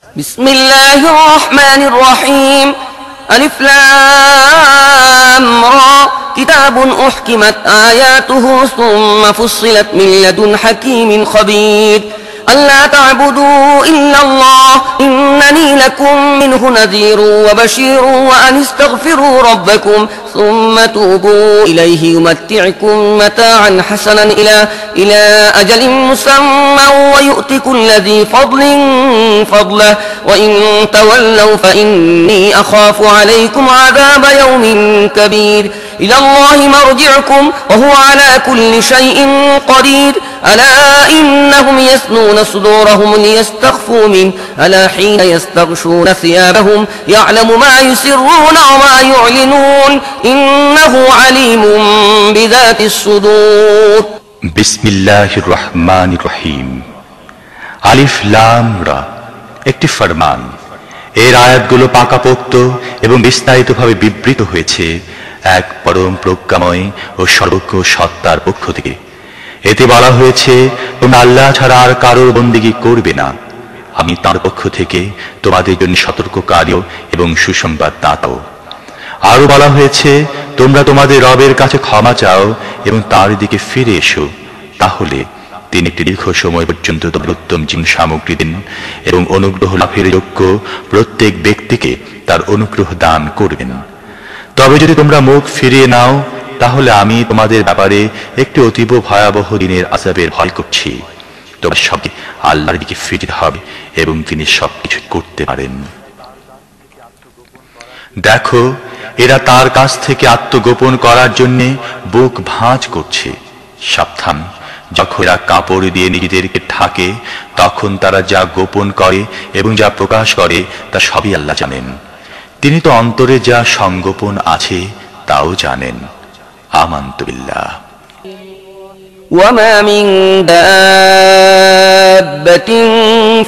بسم الله الرحمن الرحيم ألف لام را كتاب أحكمت آياته ثم فصلت من لدن حكيم خبير ألا تعبدوا إلا الله إنني لكم منه نذير وبشير وأن استغفروا ربكم ثم توبوا إليه يمتعكم متاعا حسنا إلى أجل مسمى ويؤت كل ذي فضل فضله وإن تولوا فإني أخاف عليكم عذاب يوم كبير إلى الله مرجعكم وهو على كل شيء قدير ألا إنهم يثنون صدورهم ليستخفوا منه ألا حين يستغشون ثيابهم يعلم ما يسرون وما يعلنون إنه عليم بذات الصدور বিসমিল্লাহির রহমানির রহিম আলিফ লাম রা একটি ফরমান। এর আয়াতগুলো পাকাপোক্ত এবং বিস্তারিতভাবে বিবৃত হয়েছে এক পরম প্রজ্ঞাময় ও সর্বজ্ঞ সত্তার পক্ষ থেকে। এতে বলা হয়েছে, তোমরা আল্লাহ ছাড়া আর কারোর বন্দেগী করবে না। আমি তাঁর পক্ষ থেকে তোমাদের জন্য সতর্ককারী এবং সুসংবাদ দাতাও। আরো বলা হয়েছে, তোমরা তোমাদের রবের কাছে ক্ষমা চাও এবং তার দিকে ফিরে এসো, তাহলে তিনি একটি দীর্ঘ সময় পর্যন্ত তোমাদের উত্তম জীবন সামগ্রী দিন এবং অনুগ্রহ লাভের যোগ্য প্রত্যেক ব্যক্তিকে তার অনুগ্রহ দান করবেন। তবে যদি তোমরা মুখ ফিরিয়ে নাও, তাহলে আমি তোমাদের ব্যাপারে একটি অতীব ভয়াবহ দিনের আযাবের ভয় করছি। তোমরা সবই আল্লাহর দিকে ফিরতে হবে এবং তিনি সবকিছু করতে পারেন। দেখো, এরা তার কাছ থেকে আত্মগোপন করার জন্য বুক ভাঁজ করছে। সাবধান, যখন এরা কাপড় দিয়ে নিজেদেরকে ঢাকে, তখন তারা যা গোপন করে এবং যা প্রকাশ করে তা সবই আল্লাহ জানেন। তিনি তো অন্তরে যা সংগোপন আছে তাও জানেন। আমানতু বিল্লাহ। وما من دابة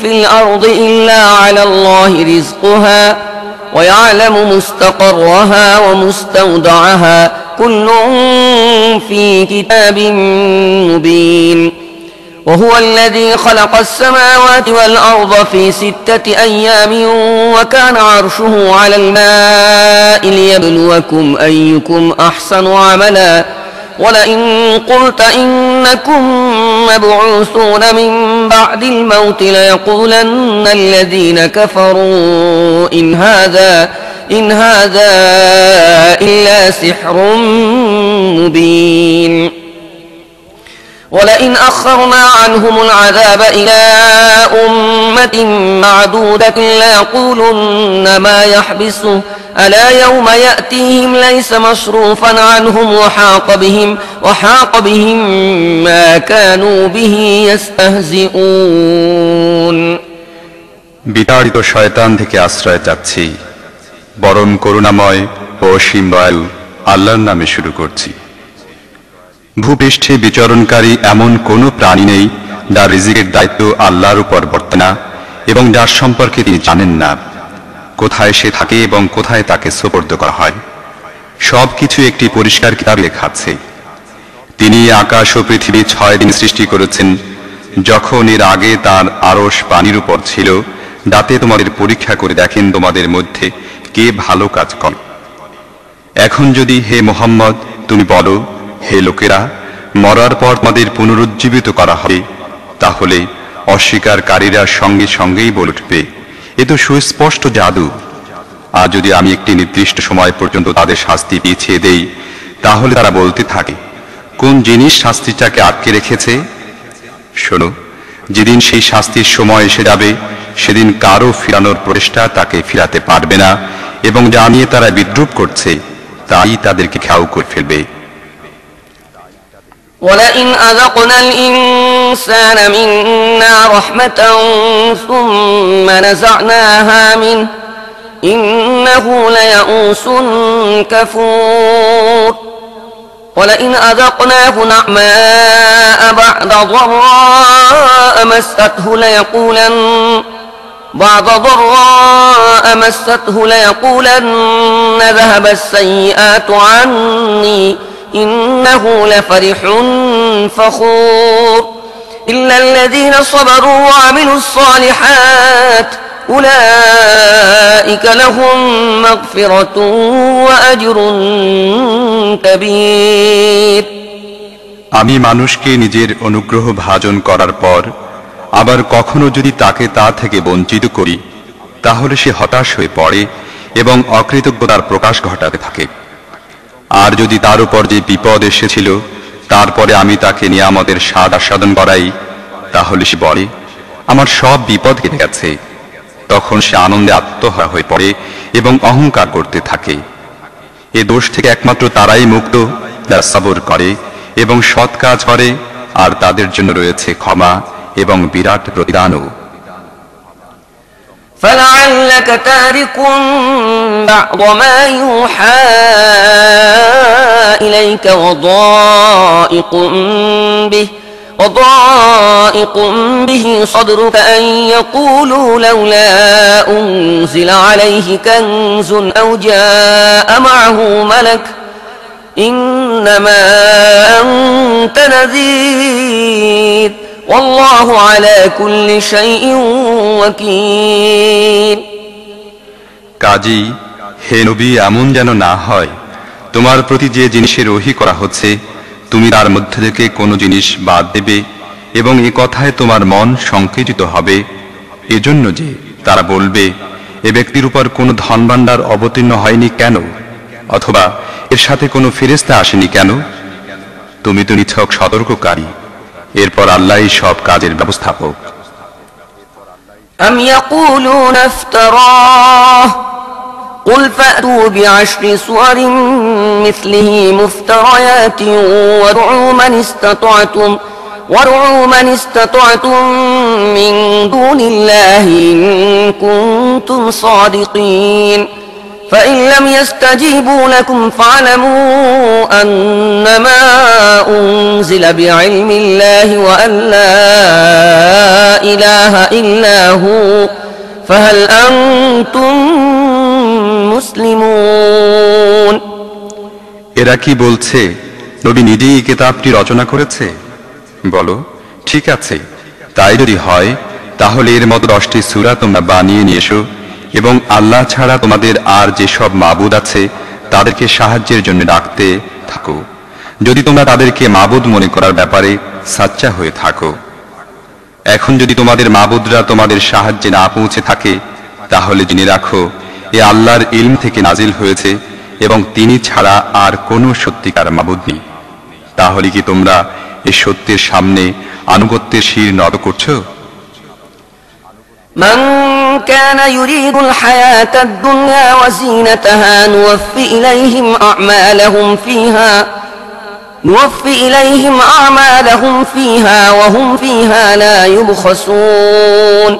في الأرض إلا على الله رزقها ويعلم مستقرها ومستودعها كل في كتاب مبين وهو الذي خلق السماوات والأرض في 6 أيام وكان عرشه على الماء ليبلوكم أيكم أحسن عملا ولئن قلت إنكم مبعوثون من بعد الموت ليقولن الذين كفروا إن هذا إلا سحر مبين ولئن أخرنا عنهم العذاب إلى أمة معدودة ليقولن ما يحبسه ألا يوم يأتيهم ليس مصروفا عنهم وحاق بهم ما كانوا به يستهزئون বিতাড়িত শয়তান থেকে আশ্রয় চাচ্ছি, বরং করুণাময় ও অসীম দয়ালু আল্লাহর নামে শুরু করছি। ভূপৃষ্ঠে বিচরণকারী এমন কোনো প্রাণী নেই যার রিজিকের দায়িত্ব আল্লাহর উপর বর্তায় না এবং যার সম্পর্কে তিনি জানেন না কোথায় সে থাকে এবং কোথায় তাকে সুপর্দ করা হয়। সবকিছু একটি পরিষ্কার কিতাবে লেখা আছে। তিনি আকাশ ও পৃথিবী 6 দিন সৃষ্টি করেছেন, যখন এর আগে তার আরশ পানির উপর ছিল, যাতে তোমাদের পরীক্ষা করে দেখেন তোমাদের মধ্যে কে ভালো কাজ করে। এখন যদি হে মুহাম্মদ তুমি বলো, হে লোকেরা, মরার পর তোমাদের পুনরুজ্জীবিত করা হবে, তাহলে অস্বীকারীরা সঙ্গে সঙ্গেই বলে উঠবে, এ তো সুস্পষ্ট জাদু। আর যদি আমি একটি নির্দিষ্ট সময় পর্যন্ত তাদের শাস্তি পিছিয়ে দেই, তাহলে তারা বলতে থাকে, কোন জিনিস শাস্তিটাকে আটকে রেখেছে? শোনো, যেদিন সেই শাস্তির সময় এসে যাবে, সেদিন কারো ফিরানোর প্রচেষ্টা তাকে ফিরাতে পারবে না, এবং যা নিয়ে তারা বিদ্রুপ করছে তাই তাদেরকে ঘাউ করে ফেলবে। ولئن أذقنا الإنسان منا رحمة ثم نزعناها منه إنه ليئوس كفور ولئن أذقناه نعماء بعد ضراء مسته ليقولن ذهب السيئات عني إنه لفرح فخور إلا الذين صبروا وعملوا الصالحات أولئك لهم مغفرة وأجر كبير আমি মানুষকে নিজের অনুগ্রহ ভাজন করার পর আবার কখনো যদি তাকে তা থেকে বঞ্চিত করি তাহলে সে হতাশ হয়ে পড়ে এবং অকৃতজ্ঞতার প্রকাশ ঘটাতে থাকে। আর যদি তার উপর যে বিপদ এসেছিল তারপরে আমি তাকে নিয়ামতের স্বাদ আস্বাদন করাই তাহলে সে বলে আমার সব বিপদ কেটে গেছে। তখন সে আনন্দে আত্মহারা হয়ে পড়ে এবং অহংকার করতে থাকে। এ দোষ থেকে একমাত্র তারাই মুক্ত যারা সবর করে এবং সৎ কাজ করে, আর তাদের জন্য রয়েছে ক্ষমা এবং বিরাট প্রতিদানও। فلعلك تارك بعض ما يوحى إليك وضائق به صدرك أن يقولوا لولا أنزل عليه كنز أو جاء معه ملك إنما أنت نذير والله على كل شيء وكيل কাজী হে নবী, এমন যেন না হয় তোমার প্রতি যে জিনিসের ওহী করা হচ্ছে তুমি তার মধ্যে থেকে কোনো জিনিস বাদ দেবে এবং এ কথায় তোমার মন সংকুচিত হবে, এজন্য যে তারা বলবে এ ব্যক্তির উপর কোনো ধনভাণ্ডার অবতীর্ণ হয়নি কেন, অথবা এর সাথে কোনো ফেরেশতা আসেনি কেন। তুমি তো নিছক সতর্ককারী, এরপর আল্লাহই সব কাজের ব্যবস্থাপক। أم يقولون افتراه قل فأتوا بعشر سور مثله مفتريات وادعوا من استطعتم من دون الله إن كنتم صادقين فإن لم يستجيبوا لكم فاعلموا أنما أنزل بعلم الله وأن لا إله إلا هو فهل أنتم মুসলিমুন। এরা কি বলছে নবী নিজেই এই কিতাবটি রচনা করেছে? বলো, ঠিক আছে, তাই যদি হয় তাহলে এর মতো 10টি সূরা তোমরা বানিয়ে নিয়ে এসো এবং আল্লাহ ছাড়া তোমাদের আর যেসব মাবুদ আছে তাদেরকে সাহায্যের জন্য ডাকতে থাকো, যদি তোমরা তাদেরকে মাবুদ মনে করার ব্যাপারে সাচ্চা হয়ে থাকো। এখন যদি তোমাদের মাবুদরা তোমাদের সাহায্যে না পৌঁছে থাকে তাহলে জেনে রাখো এ আল্লাহর ইলম থেকে নাজিল হয়েছে এবং তিনি ছাড়া আর কোনো সত্যিকার মাবুদ নেই। তাহলে কি তোমরা এই সত্যের সামনে আনুগত্যের শির নত করছো? من كان يريد الحياة الدنيا وزينتها نوفي إليهم أعمالهم فيها وهم فيها لا يبخسون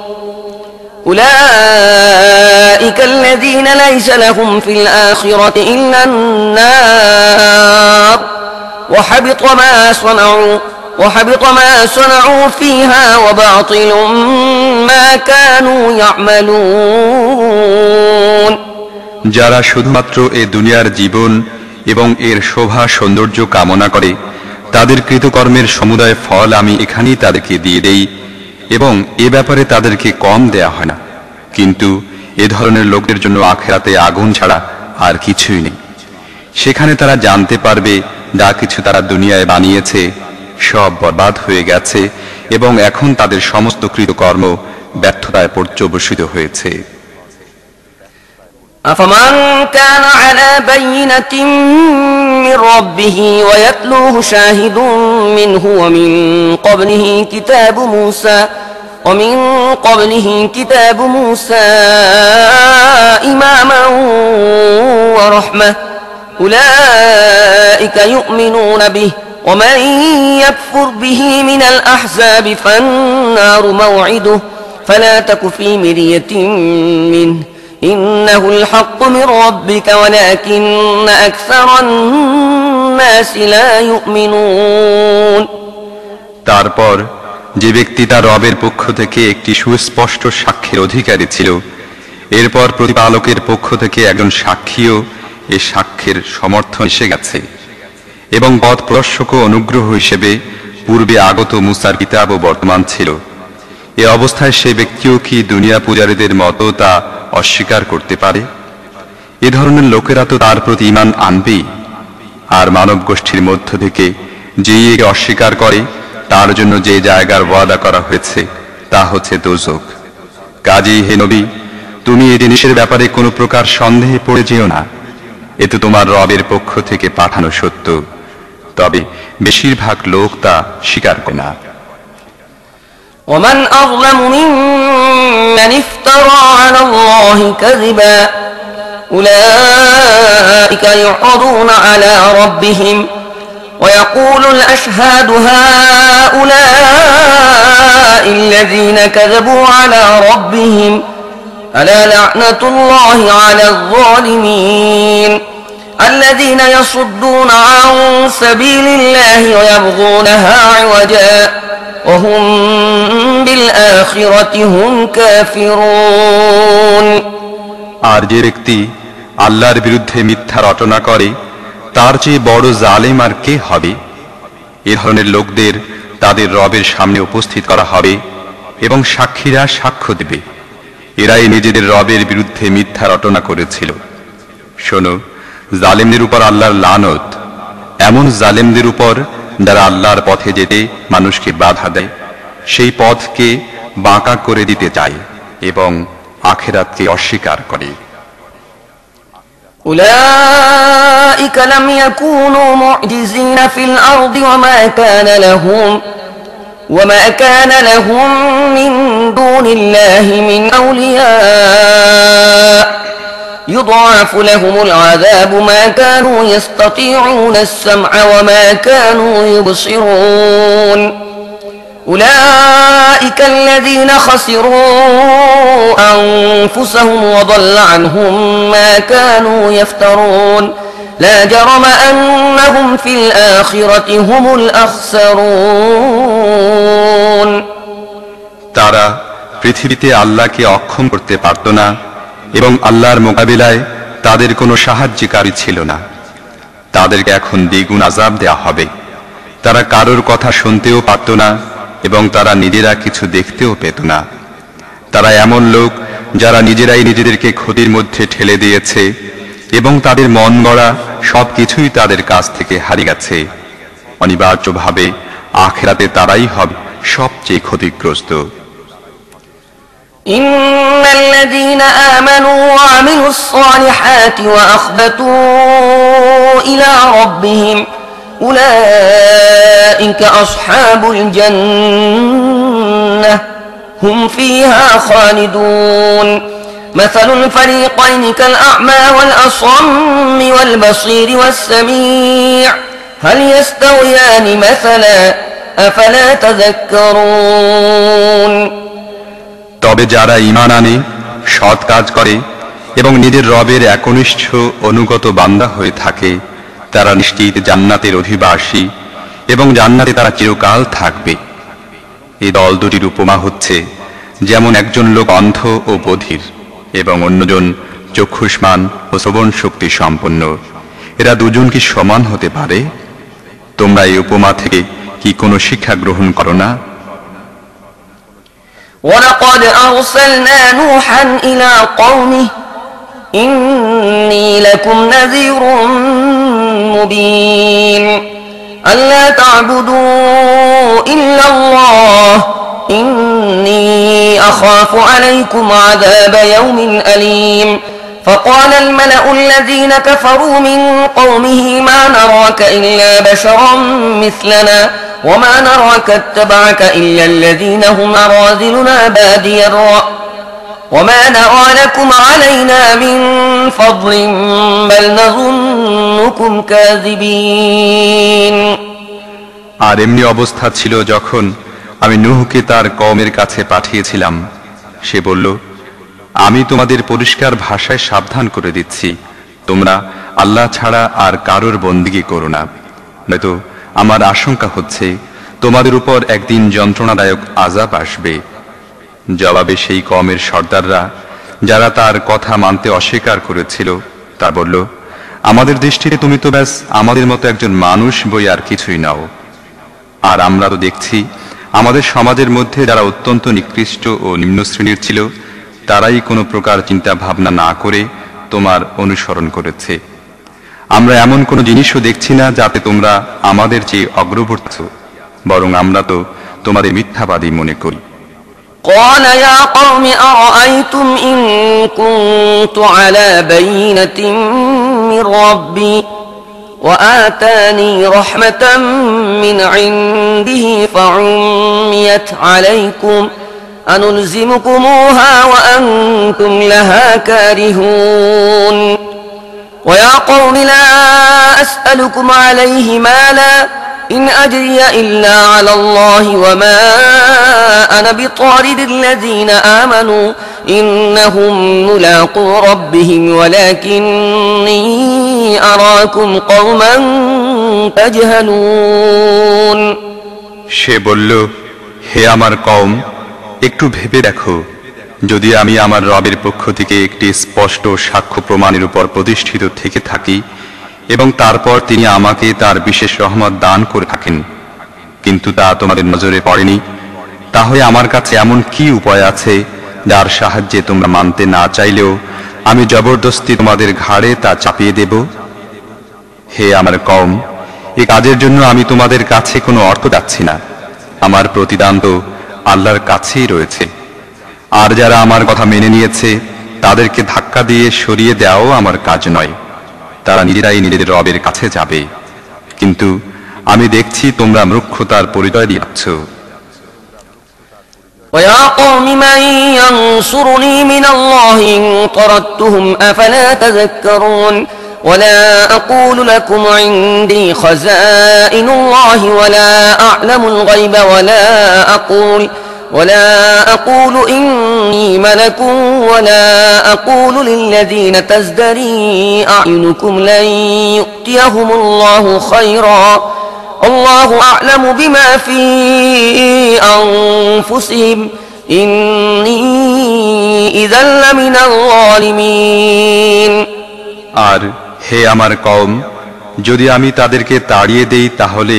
أولئك الذين ليس لهم في الآخرة إلا النار وحبط ما صنعوا فيها وباطل ما كانوا يعملون যারা শুধুমাত্র এই দুনিয়ার জীবন এবং এর শোভা সৌন্দর্য কামনা করে তাদের কৃতকর্মের সমুদয় ফল আমি এখানেই তাদেরকে দিয়ে দেই এবং এ ব্যাপারে তাদেরকে কম দেয়া হয় না। কিন্তু এ ধরনের লোকদের জন্য আখিরাতে আগুন ছাড়া আর কিছুই নেই। সেখানে তারা জানতে পারবে যা কিছু তারা দুনিয়ায় বানিয়েছে সব বরবাদ হয়ে গেছে এবং এখন তাদের সমস্ত কৃতকর্ম ব্যর্থতায় পর্যবসিত হয়েছে। أفمن كان على بينة من ربه ويتلوه شاهد منه ومن قبله كتاب موسى إماما ورحمة أولئك يؤمنون به ومن يكفر به من الأحزاب فالنار موعده فلا تك في مرية منه إنه الحق من ربك ولكن أكثر الناس لا يؤمنون তারপর যে ব্যক্তি তার রবের পক্ষ থেকে একটি সুস্পষ্ট সাক্ষ্যের অধিকারী ছিল, এরপর প্রতিপালকের পক্ষ থেকে একজন সাক্ষীও এ সাক্ষ্যের সমর্থন এসে গেছে এবং পথ প্রদর্শক ও অনুগ্রহ হিসেবে পূর্বে আগত মুসার কিতাবও বর্তমান ছিল। এ অবস্থায় সে ব্যক্তিও কি দুনিয়া পূজারীদের মতো তা অস্বীকার করতে পারে? এ ধরনের লোকেরা তো তার প্রতি ঈমান আনবেই। আর মানব গোষ্ঠীর মধ্য থেকে যে একে অস্বীকার করে তার জন্য যে জায়গার ওয়াদা করা হয়েছে তা হচ্ছে দোজখ। কাজেই হে নবী, তুমি এই জিনিসের ব্যাপারে কোনো প্রকার সন্দেহে পড়ে যেও না। এ তো তোমার রবের পক্ষ থেকে পাঠানো সত্য, তবে বেশিরভাগ লোক তা স্বীকার করে না। ومن أظلم ممن افترى على الله كذبا أولئك يعرضون على ربهم ويقول الأشهاد هؤلاء الذين كذبوا على ربهم ألا لعنة الله على الظالمين الذين يصدون عن سبيل الله ويبغونها عوجا وهم بالآخرة هم كافرون। আর যে ব্যক্তি আল্লাহর বিরুদ্ধে মিথ্যা রটনা করে তার চেয়ে বড় জালেম আর কে হবে? এ ধরনের লোকদের তাদের রবের সামনে উপস্থিত করা হবে এবং সাক্ষীরা সাক্ষ্য দেবে, এরাই নিজেদের রবের বিরুদ্ধে মিথ্যা রটনা করেছিল। শোনো, জালেমদের উপর আল্লাহর লানত, এমন জালেমদের উপর যারা আল্লাহর পথে যেতে মানুষকে বাধা দেয়, সেই পথকে বাঁকা করে দিতে চায় এবং আখিরাতকে অস্বীকার করে। أولئك لم يكونوا معجزين في الأرض وما كان لهم من دون الله من أولياء يضاعف لهم العذاب ما كانوا يستطيعون السمع وما كانوا يبصرون أولئك الذين خسروا أنفسهم وضل عنهم ما كانوا يفترون لا جرم أنهم في الآخرة هم الأخسرون। তারা পৃথিবীতে আল্লাহকে অক্ষম করতে পারত না এবং আল্লাহর মোকাবিলায় তাদের কোনো সাহায্যকারী ছিল না। তাদেরকে এখন দ্বিগুণ আযাব দেয়া হবে। তারা কারোর কথা শুনতেও পারত না এবং তারা নিজেরা কিছু দেখতেও পেত না। তারা এমন লোক যারা নিজেরাই নিজেদেরকে ক্ষতির মধ্যে ঠেলে দিয়েছে এবং তাদের মন গড়া সবকিছুই তাদের কাছ থেকে হারিয়ে গেছে। অনিবার্যভাবে আখিরাতে তারাই হবে সবচেয়ে ক্ষতিগ্রস্ত। إن الذين آمنوا وعملوا الصالحات وأخبتوا إلى ربهم أولئك أصحاب الجنة هم فيها خالدون مثل الفريقين كالأعمى والأصم والبصير والسميع هل يستويان مثلا أفلا تذكرون। তবে যারা ঈমান আনে, সৎ কাজ করে এবং নিজের রবের একনিষ্ঠ অনুগত বান্দা হয়ে থাকে তারা নিশ্চিত জান্নাতের অধিবাসী এবং জান্নাতে তারা চিরকাল থাকবে। এই দল দুটির উপমা হচ্ছে যেমন একজন লোক অন্ধ ও বধির এবং অন্যজন চক্ষুষ্মান ও শ্রবণ শক্তি সম্পন্ন। এরা দুজন কি সমান হতে পারে? তোমরা এই উপমা থেকে কি কোনো শিক্ষা গ্রহণ করো না? ولقد أرسلنا نوحا إلى قومه إني لكم نذير مبين ألا تعبدوا إلا الله إني أخاف عليكم عذاب يوم أليم فقال الملأ الذين كفروا من قومه ما نراك إلا بشرا مثلنا وما نراك اتبعك إلا الذين هم أراذلنا بادي الرأي وما نرى لكم علينا من فضل بل نظنكم كاذبين। আর এমনি অবস্থা ছিল যখন আমি নূহকে তার কওমের কাছে পাঠিয়েছিলাম। সে বলল, আমি তোমাদের পরিষ্কার ভাষায় সাবধান করে দিচ্ছি, তোমরা আল্লাহ ছাড়া আর কারোর বন্দিগি করো না, নয়তো আমার আশঙ্কা হচ্ছে তোমাদের উপর একদিন যন্ত্রণাদায়ক আযাব আসবে। জবাবে সেই কওমের সর্দাররা যারা তার কথা মানতে অস্বীকার করেছিল তা বলল, আমাদের দৃষ্টিতে তুমি তো ব্যাস আমাদের মতো একজন মানুষ বই আর কিছুই নাও। আর আমরা তো দেখছি আমাদের সমাজের মধ্যে যারা অত্যন্ত নিকৃষ্ট ও নিম্ন শ্রেণীর ছিল তারাই কোনো প্রকার চিন্তা ভাবনা না করে তোমার অনুসরণ করেছে। আমরা এমন কোনো জিনিসও দেখছি না যাতে তোমরা আমাদের চেয়ে অগ্রবর্তী, বরং আমরা তো তোমাদের মিথ্যাবাদী মনে করি। قال يا قوم أرأيتم إن كنت على بينة من ربي وآتاني رحمة من عنده فعميت عليكم أنلزمكموها وأنتم لها كارهون ويا قوم لا أسألكم عليه مالا إن أجري إلا على الله وما أنا بطارد الذين آمنوا إنهم ملاقو ربهم ولكني أراكم قوما تجهلون সে বলল, হে আমার কওম, একটু ভেবে দেখো, যদি আমি আমার রবের পক্ষ থেকে একটি স্পষ্ট সাক্ষ্য প্রমাণের উপর প্রতিষ্ঠিত থেকে থাকি এবং তারপর তিনি আমাকে তার বিশেষ রহমত দান করে থাকেন, কিন্তু তা তোমাদের নজরে পড়েনি, তাহলে আমার কাছে এমন কি উপায় আছে যার সাহায্যে তোমরা মানতে না চাইলেও আমি জবরদস্তি তোমাদের ঘাড়ে তা চাপিয়ে দেব? হে আমার কওম, এই কাজের জন্য আমি তোমাদের কাছে কোনো অর্থ চাচ্ছি না, আমার প্রতিদান তো আল্লাহর কাছেই রয়েছে। আর যারা আমার কথা মেনে নিয়েছে তাদেরকে ধাক্কা দিয়ে সরিয়ে দেওয়াও আমার কাজ নয়, তারা নিজেরাই নিজেদের রবের কাছে যাবে, কিন্তু আমি দেখছি তোমরা মূর্খতার পরিচয় দিচ্ছ। ويا قوم من ينصرني من الله إن طردتهم أفلا تذكرون ولا أقول لكم عندي خزائن الله ولا أعلم الغيب ولا أقول إني ملك ولا أقول للذين تزدري أعينكم لن يؤتيهم الله خيرا الله أعلم بما في أنفسهم إني إذا لمن الظالمين আর হে আমার কওম, যদি আমি তাদেরকে তাড়িয়ে দেই তাহলে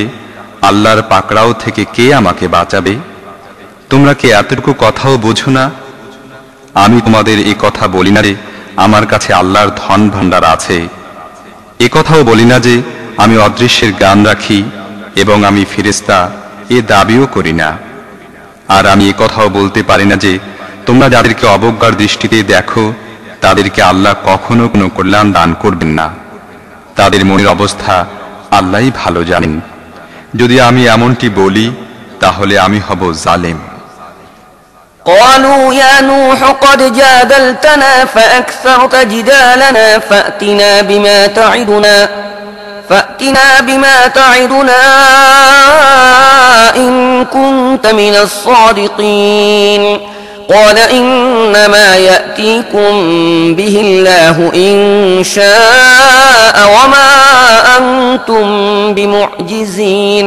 আল্লাহর পাকড়াও থেকে কে আমাকে বাঁচাবে? তোমরা কি এতটুকু কথাও বোঝো না? আমি তোমাদের এই কথা বলি না যে আমার কাছে আল্লাহর ধন ভাণ্ডার আছে, এ কথাও বলি না যে আমি অদৃশ্যের জ্ঞান রাখি এবং আমি ফেরেশতা, এ দাবিও করি না। আর আমি এ কথাও বলতে পারি না যে তোমরা যাদেরকে অবজ্ঞার দৃষ্টিতে দেখো তাদেরকে আল্লাহ কখনো কোনো কল্যাণ দান করবেন না। তাদের মনের অবস্থা আল্লাহই ভালো জানেন। যদি আমি এমনটি বলি তাহলে আমি হব জালেম। قالوا يا نوح قد جادلتنا فأكثرت جدالنا فأتنا بما تعدنا إن كنت من الصادقين قال إنما يأتيكم به الله إن شاء وما أنتم بمعجزين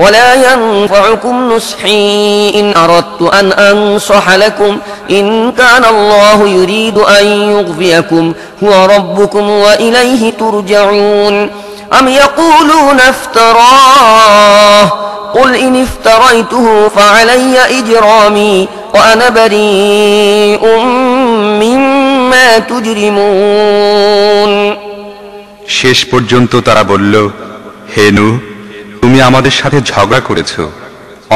ولا ينفعكم نصحي إن أردت أن أنصح لكم إن كان الله يريد أن يغويكم هو ربكم وإليه ترجعون أم يقولون افتراه قل إن افتريته فعلي إجرامي وأنا بريء مما تجرمون শেষ পর্যন্ত তারা বলল, হে নূহ, তুমি আমাদের সাথে ঝগড়া করেছো,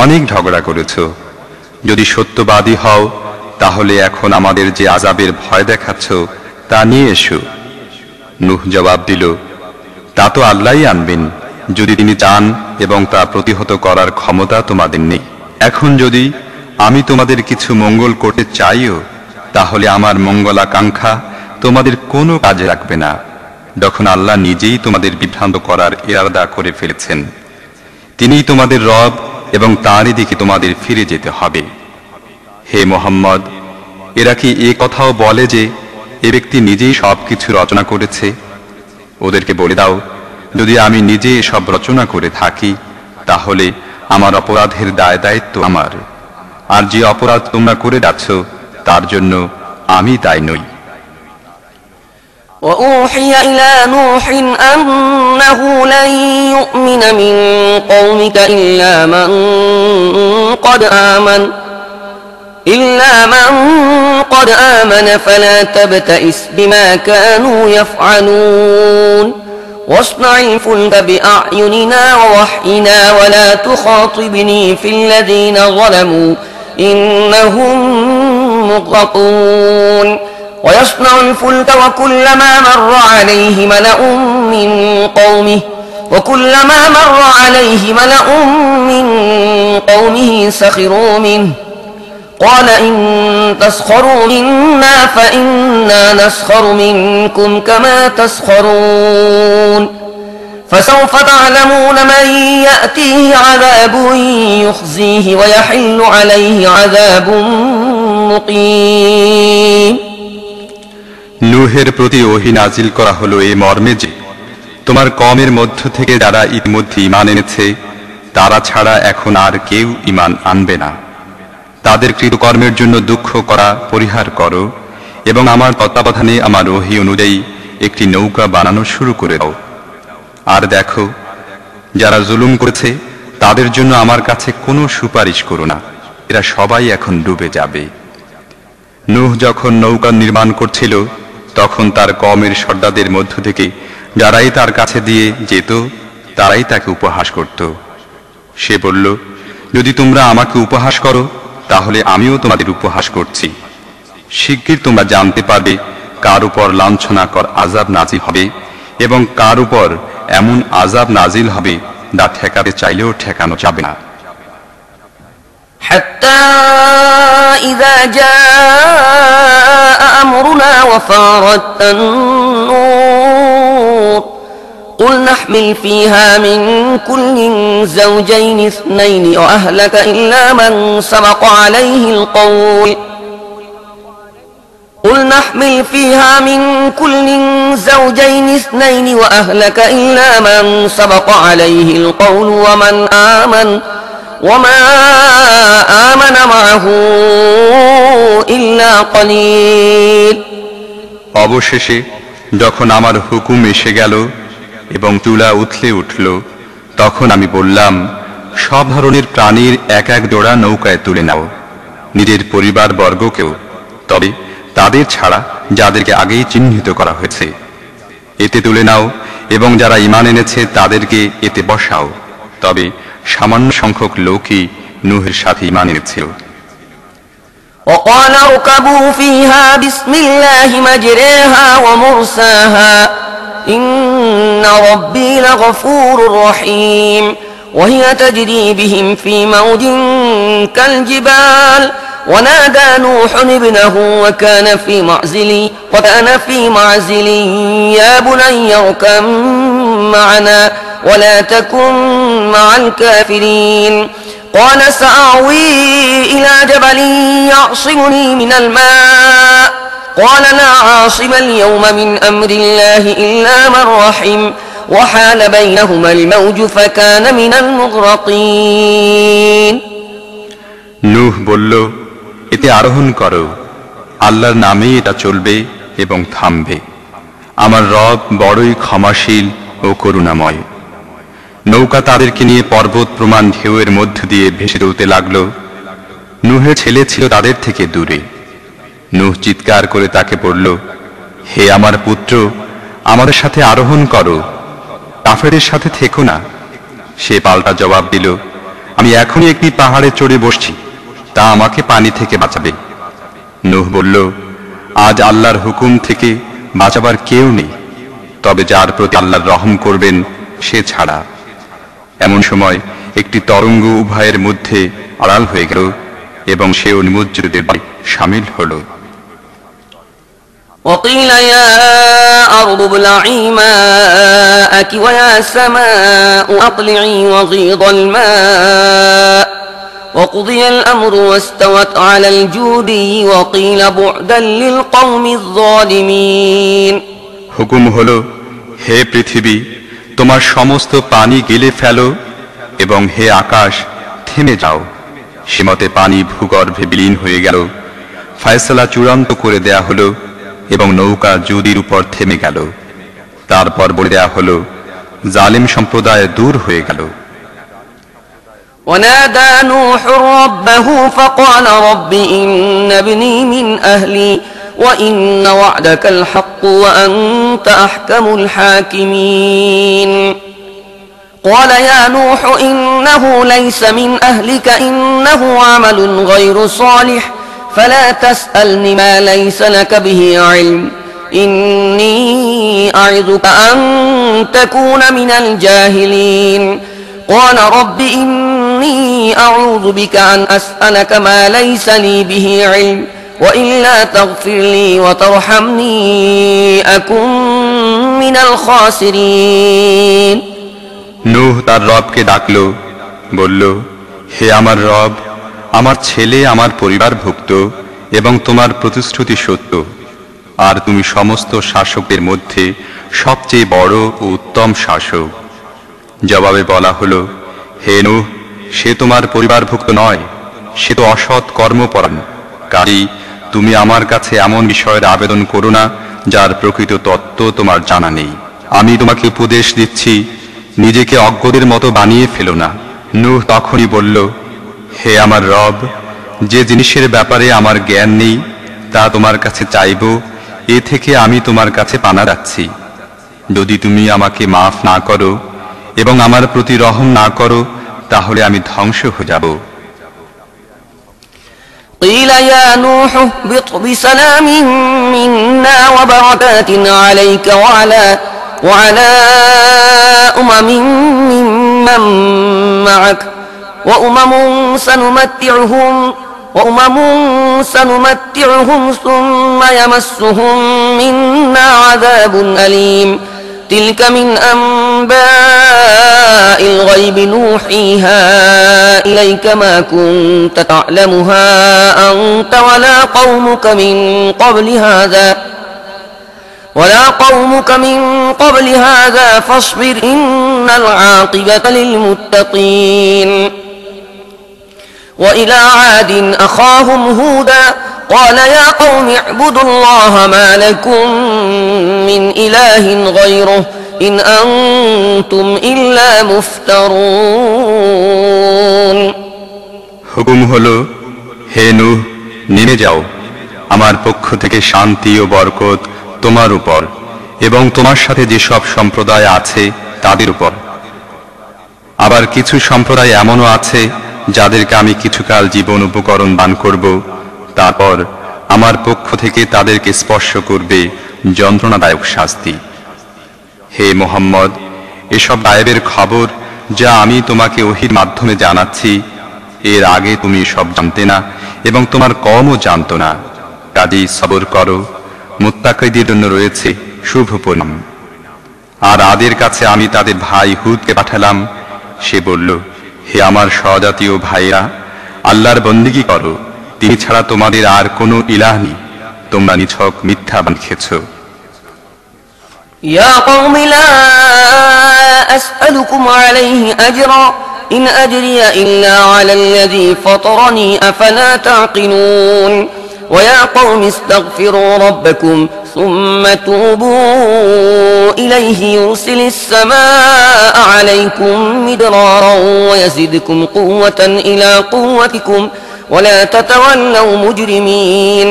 অনেক ঝগড়া করেছো। যদি সত্যবাদী হও তাহলে এখন আমাদের যে আযাবের ভয় দেখাচ্ছ তা নিয়ে এসো। নূহ জবাব দিল, তা তো আল্লাহই আনবেন যদি তিনি চান, এবং তা প্রতিহত করার ক্ষমতা তোমাদের নেই। এখন যদি আমি তোমাদের কিছু মঙ্গল করতে চাইও তাহলে আমার মঙ্গলাকাঙ্ক্ষা তোমাদের কোনো কাজে রাখবে না, যখন আল্লাহ নিজেই তোমাদের বিভ্রান্ত করার ইরাদা করে ফেলেছেন। তিনিই তোমাদের রব এবং তাঁরই দিকে তোমাদের ফিরে যেতে হবে। হে মুহাম্মদ, এরা কি এ কথাও বলে যে এ ব্যক্তি নিজেই সবকিছু রচনা করেছে? ওদেরকে বলে দাও, যদি আমি নিজে সব রচনা করে থাকি তাহলে আমার অপরাধের দায় দায়িত্ব আমার, আর যে অপরাধ তোমরা করে যাচ্ছ তার জন্য আমি দায়ী নই। وأوحي إلى نوح أنه لن يؤمن من قومك إلا من قد آمن فلا تبتئس بما كانوا يفعلون واصنع الفلك بأعيننا ووحينا ولا تخاطبني في الذين ظلموا إنهم مغرقون ويصنع الفلك وكلما مر عليه ملأ من قومه سخروا منه قال إن تسخروا منا فإنا نسخر منكم كما تسخرون فسوف تعلمون من يأتيه عذاب يخزيه ويحل عليه عذاب মুকিম। নূহের প্রতি ওহী নাজিল করা হলো এই মর্মে যে তোমার কওমের মধ্য থেকে যারা ইতিমধ্যে ঈমান এনেছে তারা ছাড়া এখন আর কেউ ঈমান আনবে না। তাদের কৃতকর্মের জন্য দুঃখ করা পরিহার করো এবং আমার তত্ত্বাবধানে আমার ওহী অনুযায়ী একটি নৌকা বানানো শুরু করে দাও। আর দেখো, যারা জুলুম করেছে তাদের জন্য আমার কাছে কোনো সুপারিশ করো না, এরা সবাই এখন ডুবে যাবে। নূহ যখন নৌকা নির্মাণ করছিল তখন তার কওমের সর্দারদের মধ্য থেকে যারাই তার কাছে দিয়ে যেত তারাই তাকে উপহাস করত। সে বলল, যদি তোমরা আমাকে উপহাস করো তাহলে আমিও তোমাদের উপহাস করছি। শিগগির তোমরা জানতে পারবে কার উপর লাঞ্ছনাকর আযাব নাজিল হবে এবং কার উপর এমন আযাব নাজিল হবে যা ঠেকাতে চাইলেও ঠেকানো যাবে না। حتى إذا جاء أمرنا وفارت النور قل نحمل فيها من كل زوجين اثنين وأهلك إلا من سبق عليه القول ومن آمن وما آمن معه إلا قليل। অবশেষে যখন আমার হুকুম এসে গেল এবং তুলা উথলে উঠল তখন আমি বললাম, সব ধরনের প্রাণীর এক এক জোড়া নৌকায় তুলে নাও, নিজের পরিবার বর্গকেও, তবে তাদের ছাড়া যাদেরকে আগেই চিহ্নিত করা হয়েছে এতে তুলে নাও এবং যারা ঈমান এনেছে তাদেরকে এতে বসাও। তবে সামান্য সংখ্যক লোকই নূহের সাথে ঈমান এনেছিল। وقال اركبوا فيها بسم الله مجريها ومرساها إن ربي لغفور رحيم وهي تجري بهم في موج كالجبال ونادى نوح ابنه وكان في معزل يا بني اركب معنا ولا تكن مع الكافرين قال سآوي إلى جبل يعصمني من الماء قال لا عاصم اليوم من أمر الله إلا من رحم وحال بينهما الموج فكان من المغرقين। নূহ বলল, এতে আরোহণ করো, আল্লাহর নামেই এটা চলবে এবং থামবে। আমার রব বড়ই ক্ষমাশীল ও করুণাময়। নৌকা তাদেরকে নিয়ে পর্বত প্রমাণ ঢেউয়ের মধ্য দিয়ে ভেসে চলতে লাগল। নূহের ছেলে ছিল তাদের থেকে দূরে। নূহ চিৎকার করে তাকে বলল, হে আমার পুত্র, আমাদের সাথে আরোহণ করো, কাফেরের সাথে থেকো না। সে পাল্টা জবাব দিল, আমি এখনই একটি পাহাড়ে চড়ে বসছি, তা আমাকে পানি থেকে বাঁচাবে। নূহ বলল, আজ আল্লাহর হুকুম থেকে বাঁচাবার কেউ নেই, তবে যার প্রতি আল্লাহর রহম করবেন সে ছাড়া। এমন সময় একটি তরঙ্গ উভয়ের মধ্যে আড়াল হয়ে গেল এবং সেও নিমজ্জিতদের শামিল হল। وقيل يا أرض ابلعي ماءك ويا سماء أقلعي وغيض الماء وقضي الأمر واستوت على الجودي وقيل بعدا للقوم الظالمين। হুকুম হলো, হে পৃথিবী, তোমার সমস্ত পানি গিলে ফেলো এবং হে আকাশ থেমে যাও। সীমতে পানি ভূগর্ভে বিলীন হয়ে গেল। ফয়সালা চূড়ান্ত করে দেয়া হলো এবং নৌকা যদির উপর থেমে গেল। তারপর বলে দেয়া হলো, জালিম সম্প্রদায় দূর হয়ে গেল। ونادى نوح ربه فقال رب إن ابني من أهلي وإن وعدك الحق وأنت أحكم الحاكمين قال يا نوح إنه ليس من أهلك إنه عمل غير صالح فلا تسألني ما ليس لك به علم إني أعظك أن تكون من الجاهلين قال رب إني أعوذ بك أن أسألك ما ليس لي به علم وإلا تغفر لي وترحمني أكن من الخاسرين নূহ তার রবকে ডাকল, বলল, হে আমার রব, আমার ছেলে আমার পরিবারভুক্ত এবং তোমার প্রতিশ্রুতি সত্য, আর তুমি সমস্ত শাসকদের মধ্যে সবচেয়ে বড় ও উত্তম শাসক। জবাবে বলা হলো, হে নূহ, সে তোমার পরিবারভুক্ত নয়, সে তো অসৎ কর্মপরায়ণ। কাজেই তুমি আমার কাছে এমন বিষয়ের আবেদন করো না যার প্রকৃত তত্ত্ব তোমার জানা নেই। আমি তোমাকে উপদেশ দিচ্ছি, নিজেকে অজ্ঞদের মতো বানিয়ে ফেলো না। নূহ তখনই বলল, হে আমার রব, যে জিনিসের ব্যাপারে আমার জ্ঞান নেই তা তোমার কাছে চাইব, এ থেকে আমি তোমার কাছে পানা যাচ্ছি। যদি তুমি আমাকে মাফ না করো এবং আমার প্রতি রহম না করো, তাহলে আমি ধ্বংস হয়ে যাব। قيل يا نوح اهبط بسلام منا وبركات عليك وعلى أمم ممن معك وأمم سنمتعهم ثم يمسهم منا عذاب أليم تلك من أنباء الغيب نوحيها إليك ما كنت تعلمها أنت ولا قومك من قبل هذا فاصبر إن العاقبة للمتقين وإلى عاد أخاهم هودا قال يا قوم اعبدوا الله ما لكم من إله غيره إن أنتم إلا مفترون হুকুম হলো, হে নূহ, নেমে যাও, আমার পক্ষ থেকে শান্তি ও বরকত তোমার উপর এবং তোমার সাথে যেসব সম্প্রদায় আছে তাদের উপর। আবার কিছু সম্প্রদায় এমনও আছে যাদেরকে আমি কিছুকাল জীবন উপকরণ দান করব, তারপর আমার পক্ষ থেকে তাদেরকে স্পর্শ করবে যন্ত্রণাদায়ক শাস্তি। হে মুহাম্মদ, এসব গায়েবের খবর যা আমি তোমাকে ওহীর মাধ্যমে জানাচ্ছি, এর আগে তুমি সব জানতে না এবং তোমার কওমও জানতো না। কাজেই সবর করো, মুত্তাকীদের জন্য রয়েছে শুভ পরিণাম। আর আদের কাছে আমি তাদের ভাই হুদকে পাঠালাম। সে বলল, হে আমার সহজাতীয় ভাইরা, আল্লাহর বন্দেগী করো, তিনি ছাড়া তোমাদের আর কোনো ইলাহ নেই, তোমরা নিছক মিথ্যা বানিয়েছ। يا قوم لا أسألكم عليه أجرا إن أجري إلا على الذي فطرني أفلا تعقلون ويا قوم استغفروا ربكم ثم توبوا إليه يرسل السماء عليكم مدرارا ويزدكم قوة إلى قوتكم ولا تتولوا مجرمين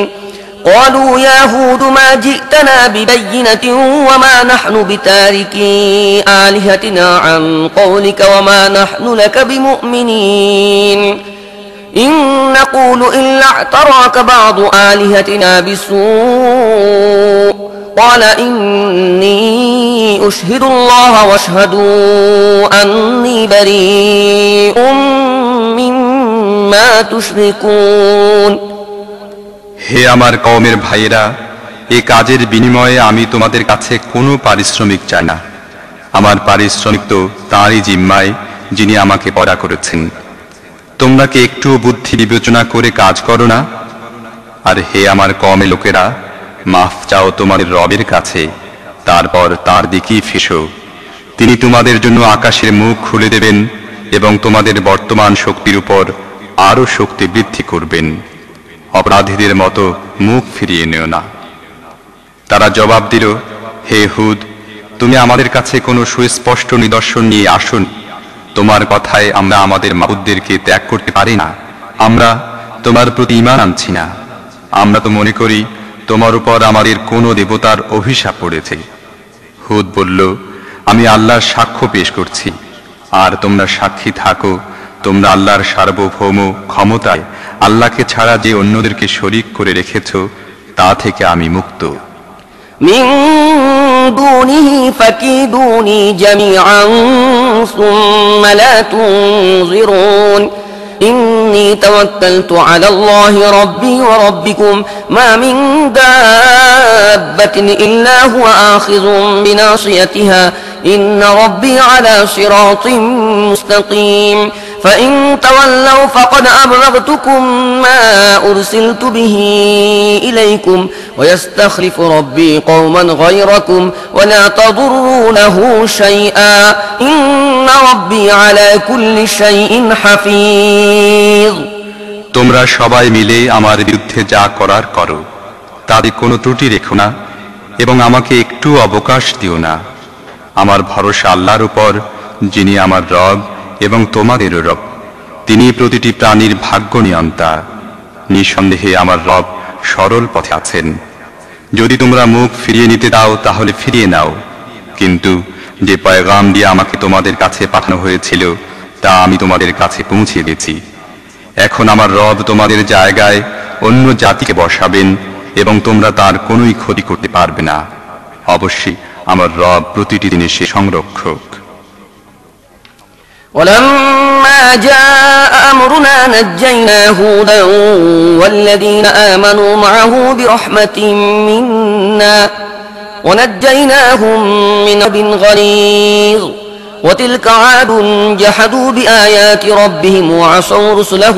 قالوا يا هود ما جئتنا ببينة وما نحن بتاركي آلهتنا عن قولك وما نحن لك بمؤمنين إن نقول إلا اعتراك بعض آلهتنا بسوء قال إني أشهد الله واشهدوا أني بريء مما تشركون হে আমার কওমের ভাইয়েরা, এই কাজের বিনিময়ে আমি তোমাদের কাছে কোনো পারিশ্রমিক চাই না। আমার পারিশ্রমিক তো তাঁরই জিম্মায়, যিনি আমাকে পয়দা করেছেন। তোমরা কি একটু বুদ্ধি বিবেচনা করে কাজ করো না? আর হে আমার কওমের লোকেরা, মাফ চাও তোমাদের রবের কাছে, তারপর তাঁর দিকেই ফেসো। তিনি তোমাদের জন্য আকাশের মুখ খুলে দেবেন এবং তোমাদের বর্তমান শক্তির উপর আরো শক্তি বৃদ্ধি করবেন। অপরাধীদের মতো মুখ ফিরিয়ে নিও না। তারা জবাব দিল, হে হুদ, তুমি আমাদের কাছে কোনো সুস্পষ্ট নিদর্শন নিয়ে আসুন। তোমার কথায় আমরা আমাদের মাবুদদেরকে ত্যাগ করতে পারি না। আমরা তোমার প্রতি ঈমান আনছি না। আমরা তো মনে করি তোমার উপর আমাদের কোনো দেবতার অভিশাপ পড়েছে। হুদ বলল, আমি আল্লাহর সাক্ষ্য পেশ করছি, আর তোমরা সাক্ষী থাকো, তোমরা আল্লাহর সার্বভৌম ক্ষমতায় আল্লাহকে ছাড়া যে অন্যদেরকে শরীক করে রেখেছ তা থেকে আমি মুক্ত। من دونه فكيدوني جميعا ثم لا تنظرون إني توكلت على الله ربي وربكم ما من دابة إلا هو آخذ بناصيتها إن ربي على صراط مستقيم فإن تولوا فقد أبلغتكم ما أرسلت به إليكم ويستخلف ربي قوما غيركم ولا تضرونه شيئا إن ربي على كل شيء حفيظ। তোমরা সবাই মিলে আমার বিরুদ্ধে যা করার করো, তাতে কোনো ত্রুটি রেখো না এবং আমাকে একটু অবকাশ দিও না। আমার ভরসা আল্লাহর উপর, যিনি আমার রব এবং তোমাদেরও রব। তিনি প্রতিটি প্রাণীর ভাগ্য নিয়ন্তা। নিঃসন্দেহে আমার রব সরল পথে আছেন। যদি তোমরা মুখ ফিরিয়ে নিতে দাও তাহলে ফিরিয়ে নাও, কিন্তু যে পয়গাম দিয়ে আমাকে তোমাদের কাছে পাঠানো হয়েছিল তা আমি তোমাদের কাছে পৌঁছে দিয়েছি। এখন আমার রব তোমাদের জায়গায় অন্য জাতিকে বসাবেন এবং তোমরা তার কোনোই ক্ষতি করতে পারবে না। অবশ্যই আমার রব প্রতিটি জিনিসের সংরক্ষক। ولما جاء أمرنا نجينا هودا والذين آمنوا معه برحمة منا ونجيناهم من عذاب غليظ وتلك عاد جحدوا بآيات ربهم وعصوا رسله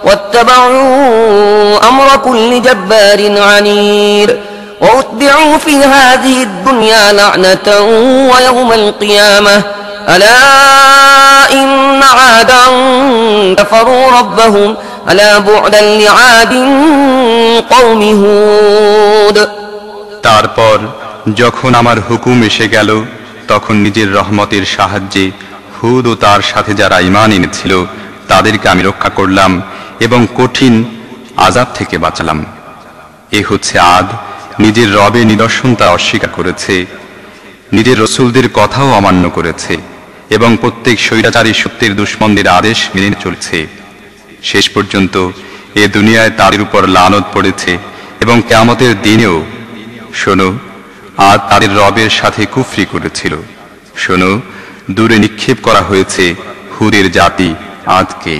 واتبعوا أمر كل جبار عنيد وأتبعوا في هذه الدنيا لعنة ويوم القيامة ألا إن عادا كفروا ربهم ألا بعدا لعاد قوم هود। তারপর যখন আমার হুকুম এসে গেল তখন নিজের রহমতের সাহায্যে হুদ ও তার সাথে যারা ঈমান এনেছিল তাদেরকে আমি রক্ষা করলাম এবং কঠিন আযাব থেকে বাঁচালাম। এ হচ্ছে আদ, নিজের রবের নিদর্শন তা অস্বীকার করেছে, নিজের রসুলদের কথাও অমান্য করেছে এবং প্রত্যেক স্বৈরাচারী সত্যের দুশমনদের আদেশ মেনে চলছে। শেষ পর্যন্ত এ দুনিয়ায় তাদের উপর লানত পড়েছে এবং কিয়ামতের দিনেও। শোনো, আদ তাদের রবের সাথে কুফরি করেছিল। শোনো, দূরে নিক্ষেপ করা হয়েছে হুদের জাতি আদকে।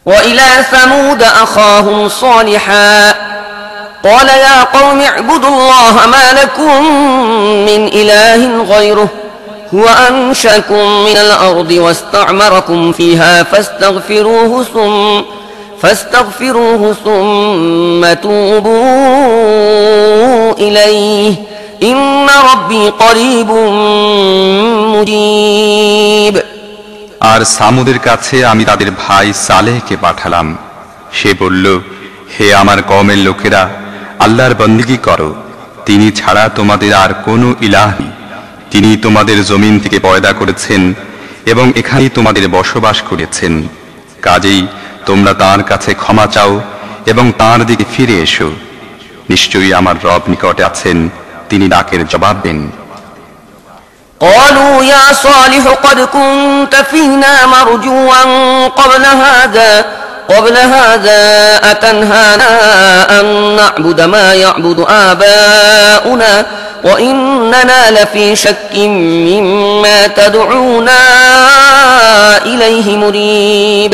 وإلى ثمود أخاهم صالحا قال يا قوم اعبدوا الله ما لكم من إله غيره هو أنشأكم من الأرض واستعمركم فيها فاستغفروه ثم توبوا إليه إن ربي قريب مجيب। আর সামুদের কাছে আমি তাদের ভাই সালেহকে পাঠালাম। সে বলল, হে আমার কওমের লোকেরা, আল্লাহর বন্দেগী করো, তিনি ছাড়া তোমাদের আর কোনো ইলাহ নেই। তিনি তোমাদের জমিন থেকে পয়দা করেছেন এবং এখানেই তোমাদের বসবাস করেছেন। কাজেই তোমরা তার কাছে ক্ষমা চাও এবং তার দিকে ফিরে এসো। নিশ্চয়ই আমার রব নিকটে আছেন, তিনি ডাকের জবাব দেন। قالوا يا صالح قد كنت فينا مرجوا قبل هذا أتنهانا أن نعبد ما يعبد آباؤنا وإننا لفي شك مما تدعونا إليه مريب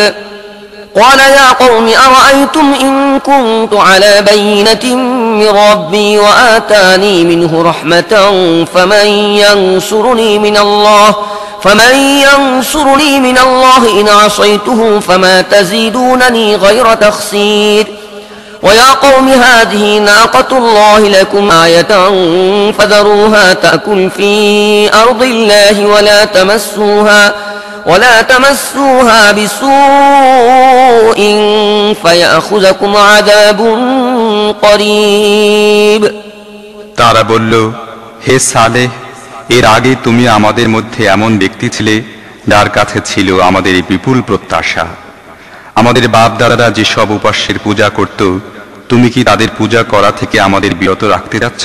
قال يا قوم أرأيتم إن كنت على بينة من ربي وآتاني منه رحمة فمن ينصرني من الله إن عصيته فما تزيدونني غير تخسير ويا قوم هذه ناقة الله لكم آية فذروها تأكل في أرض الله ولا تمسوها بسوء فيأخذكم عذاب قريب তারা বলল, হে সালেহ, এর আগে তুমি আমাদের মধ্যে এমন ব্যক্তি ছিলে যার কাছে ছিল আমাদের এই বিপুল প্রত্যাশা। আমাদের বাপ দাদারা যেসব উপাস্যের পূজা করত, তুমি কি তাদের পূজা করা থেকে আমাদের বিরত রাখতে যাচ্ছ?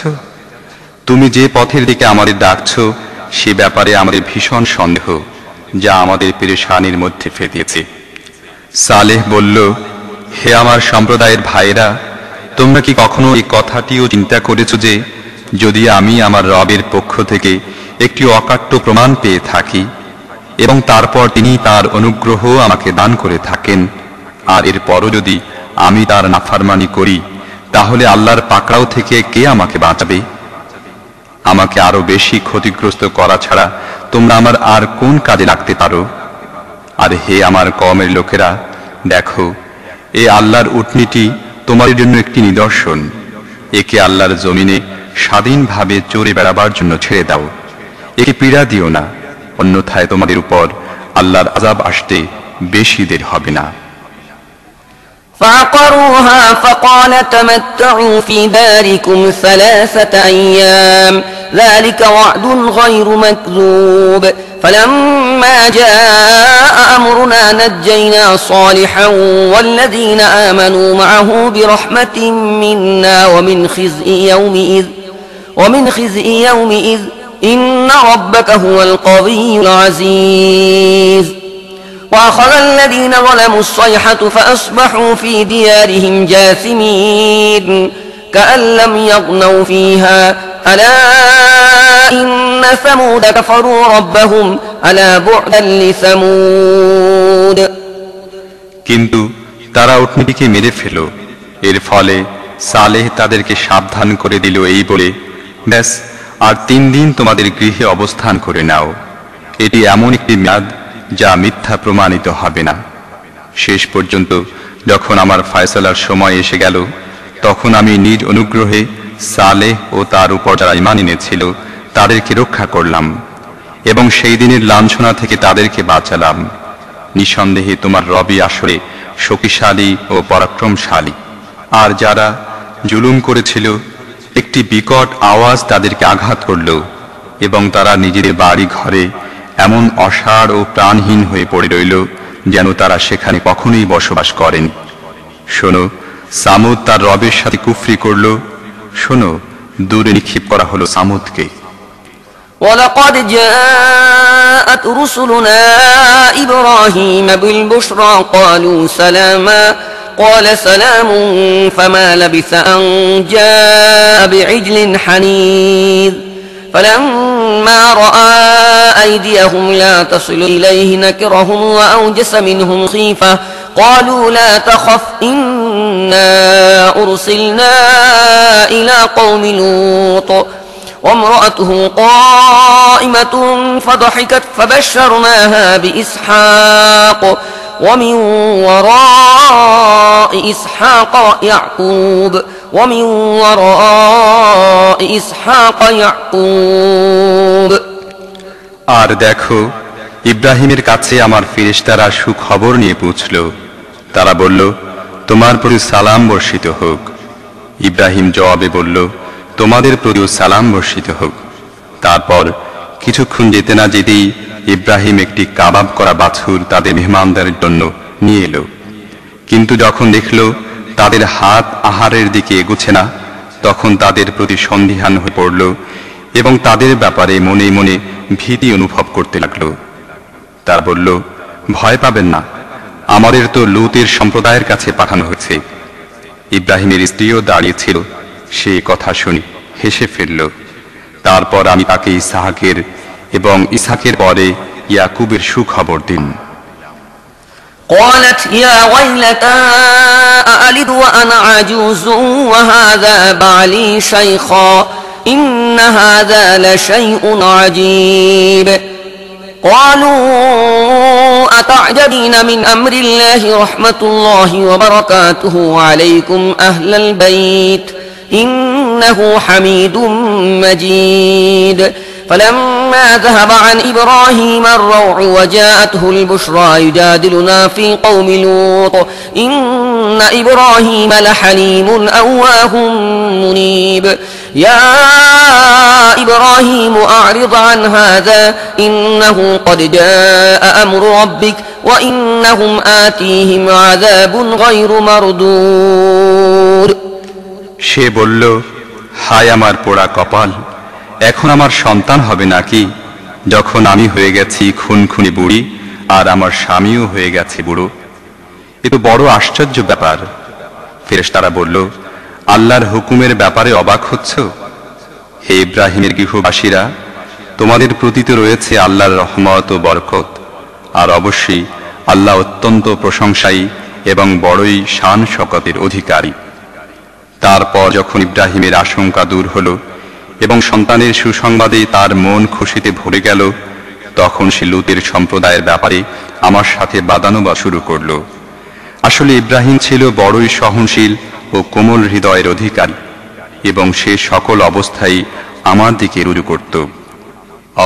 তুমি যে পথের দিকে আমাদের ডাকছ সে ব্যাপারে আমাদের ভীষণ সন্দেহ, যা আমাদের পেরেশানির মধ্যে ফেলিয়েছে। সালেহ বলল, হে আমার সম্প্রদায়ের ভাইরা, তোমরা কি কখনো এই কথাটিও চিন্তা করেছো যে যদি আমি আমার রবের পক্ষ থেকে একটি অকাট্য প্রমাণ পেয়ে থাকি এবং তারপর তিনি তার অনুগ্রহ আমাকে দান করে থাকেন, আর এরপরও যদি আমি তার নাফরমানি করি, তাহলে আল্লাহর পাকড়াও থেকে কে আমাকে বাঁচাবে? আমাকে আরো বেশি ক্ষতিগ্রস্ত করা ছাড়া তোমরা আমার আর কোন কাজে লাগতে পারো? আর হে আমার কওমের লোকেরা, দেখো, এ আল্লাহর উটনীটি তোমাদের জন্য একটি নিদর্শন। একে আল্লাহর জমিনে স্বাধীনভাবে চড়ে বেড়াবার জন্য ছেড়ে দাও, একে পীড়া দিও না, অন্যথায় তোমাদের উপর আল্লাহর আযাব আসতে বেশি দেরি হবে না। فعقروها فقال تمتعوا في داركم 3 أيام ذلك وعد غير مكذوب فلما جاء أمرنا نجينا صالحا والذين آمنوا معه برحمة منا ومن خزي يومئذ إن ربك هو القوي العزيز وأخذ الذين ظلموا الصيحة فأصبحوا في ديارهم جاثمين كأن لم يغنوا فيها ألا إن ثمود كفروا ربهم ألا بعدا لثمود কিন্তু তারা উটনীটিকে মেরে ফেল। এর ফলে সালেহ তাদেরকে সাবধান করে দিল এই বলে, ব্যাস, আর 3 দিন তোমাদের গৃহে অবস্থান করে নাও। এটি এমন একটি মেয়াদ যা মিথ্যা প্রমাণিত হবে না। শেষ পর্যন্ত যখন আমার ফয়সালার সময় এসে গেল, তখন আমি নিজ অনুগ্রহে সালেহ ও তার উপর যারা ঈমান এনেছিল তাদেরকে রক্ষা করলাম এবং সেই দিনের লাঞ্ছনা থেকে তাদেরকে বাঁচালাম। নিঃসন্দেহে তোমার রবই আসলে শক্তিশালী ও পরাক্রমশালী। আর যারা জুলুম করেছিল, একটি বিকট আওয়াজ তাদেরকে আঘাত করল এবং তারা নিজেদের বাড়ি ঘরে এমন অসাড় ও প্রাণহীন হয়ে পড়ে রইল যেন তারা সেখানে কখনোই বসবাস করেন। শোনো, সামুদ তার রবের সাথে কুফরি করল। শোনো, দূরে নিক্ষেপ করা হলো সামুদকে। ولقد جاءت رسلنا إبراهيم بالبشرى قالوا سلاما قال سلام فما لبث أن جاء بعجل حنيذ فلما رأى أيديهم لا تصل إليه نكرهم وأوجس منهم خيفة قالوا لا تخف إنا أرسلنا إلى قوم لوط وامرأته قائمة فضحكت فبشرناها بإسحاق ومن وراء إسحاق يعقوب আর দেখো, ইব্রাহিমের কাছে আমার ফেরেশতারা সুখবর নিয়ে পৌঁছল। তারা বলল, তোমার প্রতি সালাম বর্ষিত হোক। ইব্রাহিম জবাবে বলল, তোমাদের প্রতিও সালাম বর্ষিত হোক। তারপর কিছুক্ষণ যেতে না যেতেই ইব্রাহিম একটি কাবাব করা বাছুর তাদের মেহমানদের জন্য নিয়ে এলো। কিন্তু যখন দেখল তাদের হাত আহারের দিকে এগুচ্ছে না, তখন তাদের প্রতি সন্দিহান হয়ে পড়ল এবং তাদের ব্যাপারে মনে মনে ভীতি অনুভব করতে লাগলো। তার বলল, ভয় পাবেন না, আমাদের তো লূতের সম্প্রদায়ের কাছে পাঠানো হয়েছে। ইব্রাহিমের স্ত্রীও দাঁড়িয়েছিল। সে কথা শুনি হেসে ফেলল। তারপর আমি তাকে ইসহাকের এবং ইসহাকের পরে ইয়াকুবের সুখবর দিন। قالت يا ويلتى أألد وأنا عجوز وهذا بعلي شيخا إن هذا لشيء عجيب قالوا أتعجبين من أمر الله رحمة الله وبركاته عليكم أهل البيت إنه حميد مجيد فلما ذهب عن إبراهيم الروع وجاءته البشرى يجادلنا في قوم لوط إن إبراهيم لحليم أواه منيب يا إبراهيم أعرض عن هذا إنه قد جاء أمر ربك وإنهم آتيهم عذاب غير مردود সে বলল, হায় আমার পোড়া কপাল, এখন আমার সন্তান হবে নাকি যখন আমি হয়ে গেছি খুনখুনি বুড়ি আর আমার স্বামীও হয়ে গেছে বুড়ো? এ তো বড় আশ্চর্য ব্যাপার। ফেরেশতারা বলল, আল্লাহর হুকুমের ব্যাপারে অবাক হচ্ছ? হে ইব্রাহিমের গৃহবাসীরা, তোমাদের প্রতি তো রয়েছে আল্লাহর রহমত ও বরকত, আর অবশ্যই আল্লাহ অত্যন্ত প্রশংসায়ী এবং বড়ই শান শকতের অধিকারী। তারপর যখন ইব্রাহিমের আশঙ্কা দূর হল এবং সন্তানের সুসংবাদে তার মন খুশিতে ভরে গেল, তখন সে লূতের সম্প্রদায়ের ব্যাপারে আমার সাথে বাদানুবাদ শুরু করল। আসলে ইব্রাহিম ছিল বড়ই সহনশীল ও কোমল হৃদয়ের অধিকারী এবং সে সকল অবস্থায় আমার দিকে রুজু করত।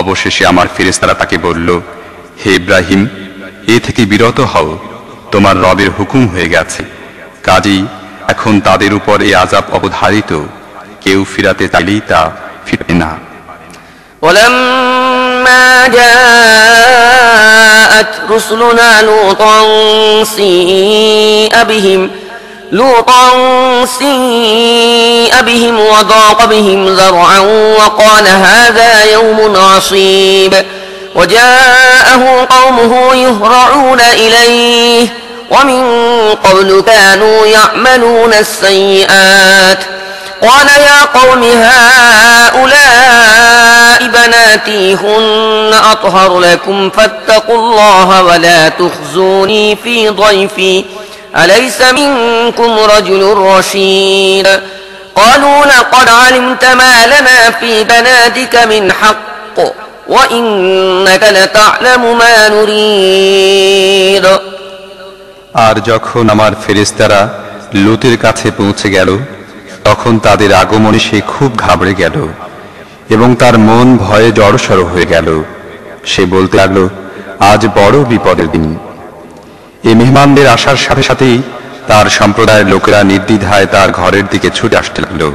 অবশেষে আমার ফেরেশতারা তাকে বলল, হে ইব্রাহিম, এ থেকে বিরত হও, তোমার রবের হুকুম হয়ে গেছে, কাজেই এখন তাদের উপর এই আযাব অবধারিত, কেউ ফিরাতে চাইলেই তা ফিরবে না। ولما جاءت رسلنا لوطا سيء بهم وضاق بهم ذرعا وقال هذا يوم عصيب وجاءه قومه يهرعون إليه ومن قبل كانوا يعملون السيئات قال يا قوم هؤلاء بناتي هن أطهر لكم فاتقوا الله ولا تخزوني في ضيفي أليس منكم رجل رشيد قالوا لقد علمت ما لنا في بناتك من حق وإنك لتعلم ما نريد আর যখন আমার ফেরেশতারা লূতের কাছে পৌঁছে গেল, তখন তাদের আগমনে সে খুব ঘাবড়ে গেল এবং তার মন ভয়ে জড়সড় হয়ে গেল। সে বলতে লাগলো, আজ বড় বিপদের দিন। এই মেহমানদের আসার সাথে সাথেই তার সম্প্রদায়ের লোকেরা নির্দ্বিধায় তার ঘরের দিকে ছুটে আসতে লাগলো।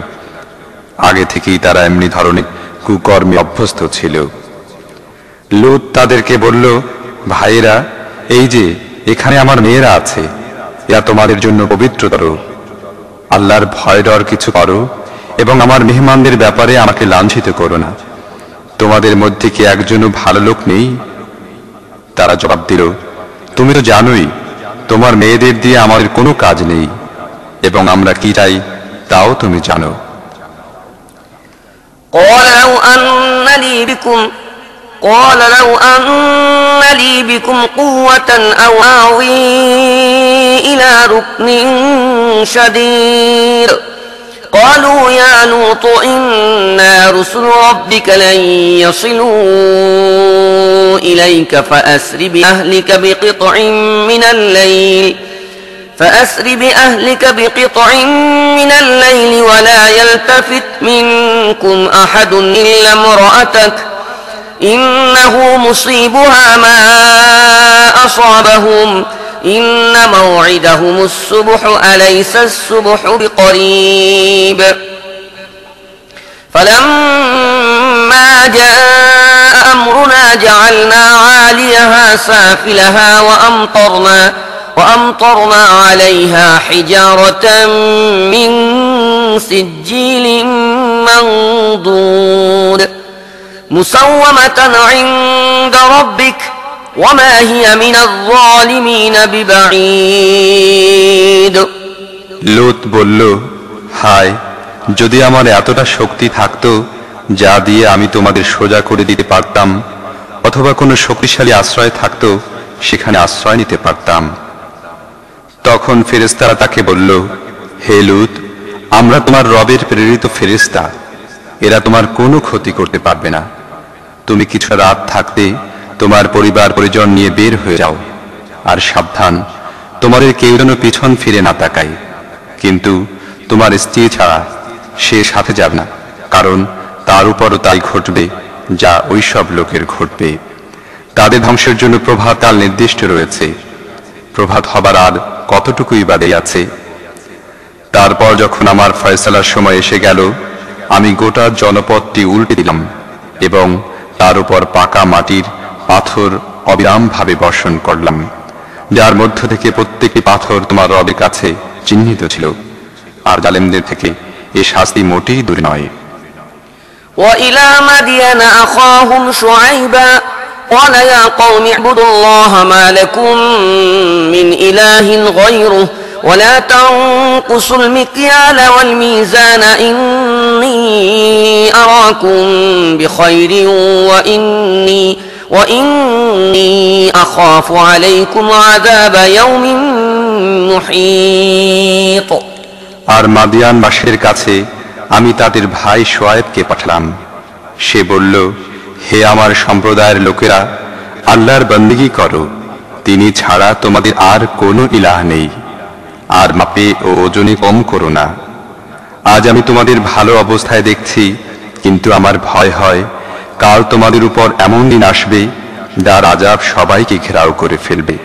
আগে থেকেই তারা এমনি ধরনের কুকর্মে অভ্যস্ত ছিল। লূত তাদেরকে বলল, ভাইয়েরা, এই যে এখানে আমার মেয়েরা আছে, এরা তোমাদের জন্য পবিত্রতর। আল্লাহর ভয় ডর কিছু করো এবং আমার মেহমানদের ব্যাপারে আমাকে লাঞ্ছিত করো না। তোমাদের মধ্যে কি একজনও ভালো লোক নেই? তারা জবাব দিল, তুমি তো জানোই তোমার মেয়েদের দিয়ে আমাদের কোনো কাজ নেই এবং আমরা কি চাই তাও তুমি জানো। قال لو أن لي بكم قوة أو آوي إلى ركن شديد قالوا يا لوط إنا رسل ربك لن يصلوا إليك فأسر بقطع من الليل ولا يلتفت منكم أحد إلا امرأتك إنه مصيبها ما أصابهم إن موعدهم الصبح أليس الصبح بقريب فلما جاء أمرنا جعلنا عاليها سافلها وأمطرنا عليها حجارة من سجيل منضود مسومة عند ربك وما هي من الظالمين ببعيد লূত বলল, হায়, যদি আমার এতটা শক্তি থাকতো যা দিয়ে আমি তোমাদের সোজা করে দিতে পারতাম, অথবা কোনো শক্তিশালী আশ্রয় থাকতো সেখানে আশ্রয় নিতে পারতাম। তখন ফেরেশতারা তাকে বলল, হে লূত, আমরা তোমার রবের প্রেরিত ফেরেশতা, এরা তোমার কোনো ক্ষতি করতে পারবে না। তুমি কিছু রাত থাকতে তোমার পরিবার পরিজন নিয়ে বের হয়ে যাও, আর সাবধান, তোমাদের কেউ যেন পিছন ফিরে না তাকায়, কিন্তু তোমার স্ত্রী ছাড়া সে সাথে যাবে না, কারণ তার উপরও তাই ঘটবে যা ওইসব লোকের ঘটবে। তাদের ধ্বংসের জন্য প্রভাকাল নির্দিষ্ট রয়েছে। প্রভাত হবার আর কতটুকুই বাদে আছে। তারপর যখন আমার ফয়সালার সময় এসে গেল, আমি গোটা জনপদটি উল্টে দিলাম এবং তার উপর পাকা মাটির পাথর অবিরামভাবে বর্ষণ করলাম, যার মধ্য থেকে প্রত্যেকটি পাথর তোমার রবের কাছে চিহ্নিত ছিল। আর জালেমদের থেকে এ শাস্তি মোটেই দূরে নয়। وإلى مدين أخاهم شعيبا قال يا قوم اعبدوا الله ما لكم من إله غيره ولا تنقصوا المكيال والميزان إني أراكم بخير وإني أخاف عليكم عذاب يوم محيط। আর মাদিয়ানবাসীর কাছে আমি তাদের ভাই শোয়েবকে পাঠালাম। সে বলল, হে আমার সম্প্রদায়ের লোকেরা, আল্লাহর বন্দেগী করো, তিনি ছাড়া তোমাদের আর কোনো ইলাহ নেই। আর মাপে ও ওজনে কম করো না। আজ আমি তোমাদের ভালো অবস্থায় দেখছি, কিন্তু আমার ভয় হয় কাল তোমাদের উপর এমন দিন আসবে যার আযাব সবাইকে ঘেরাও করে ফেলবে।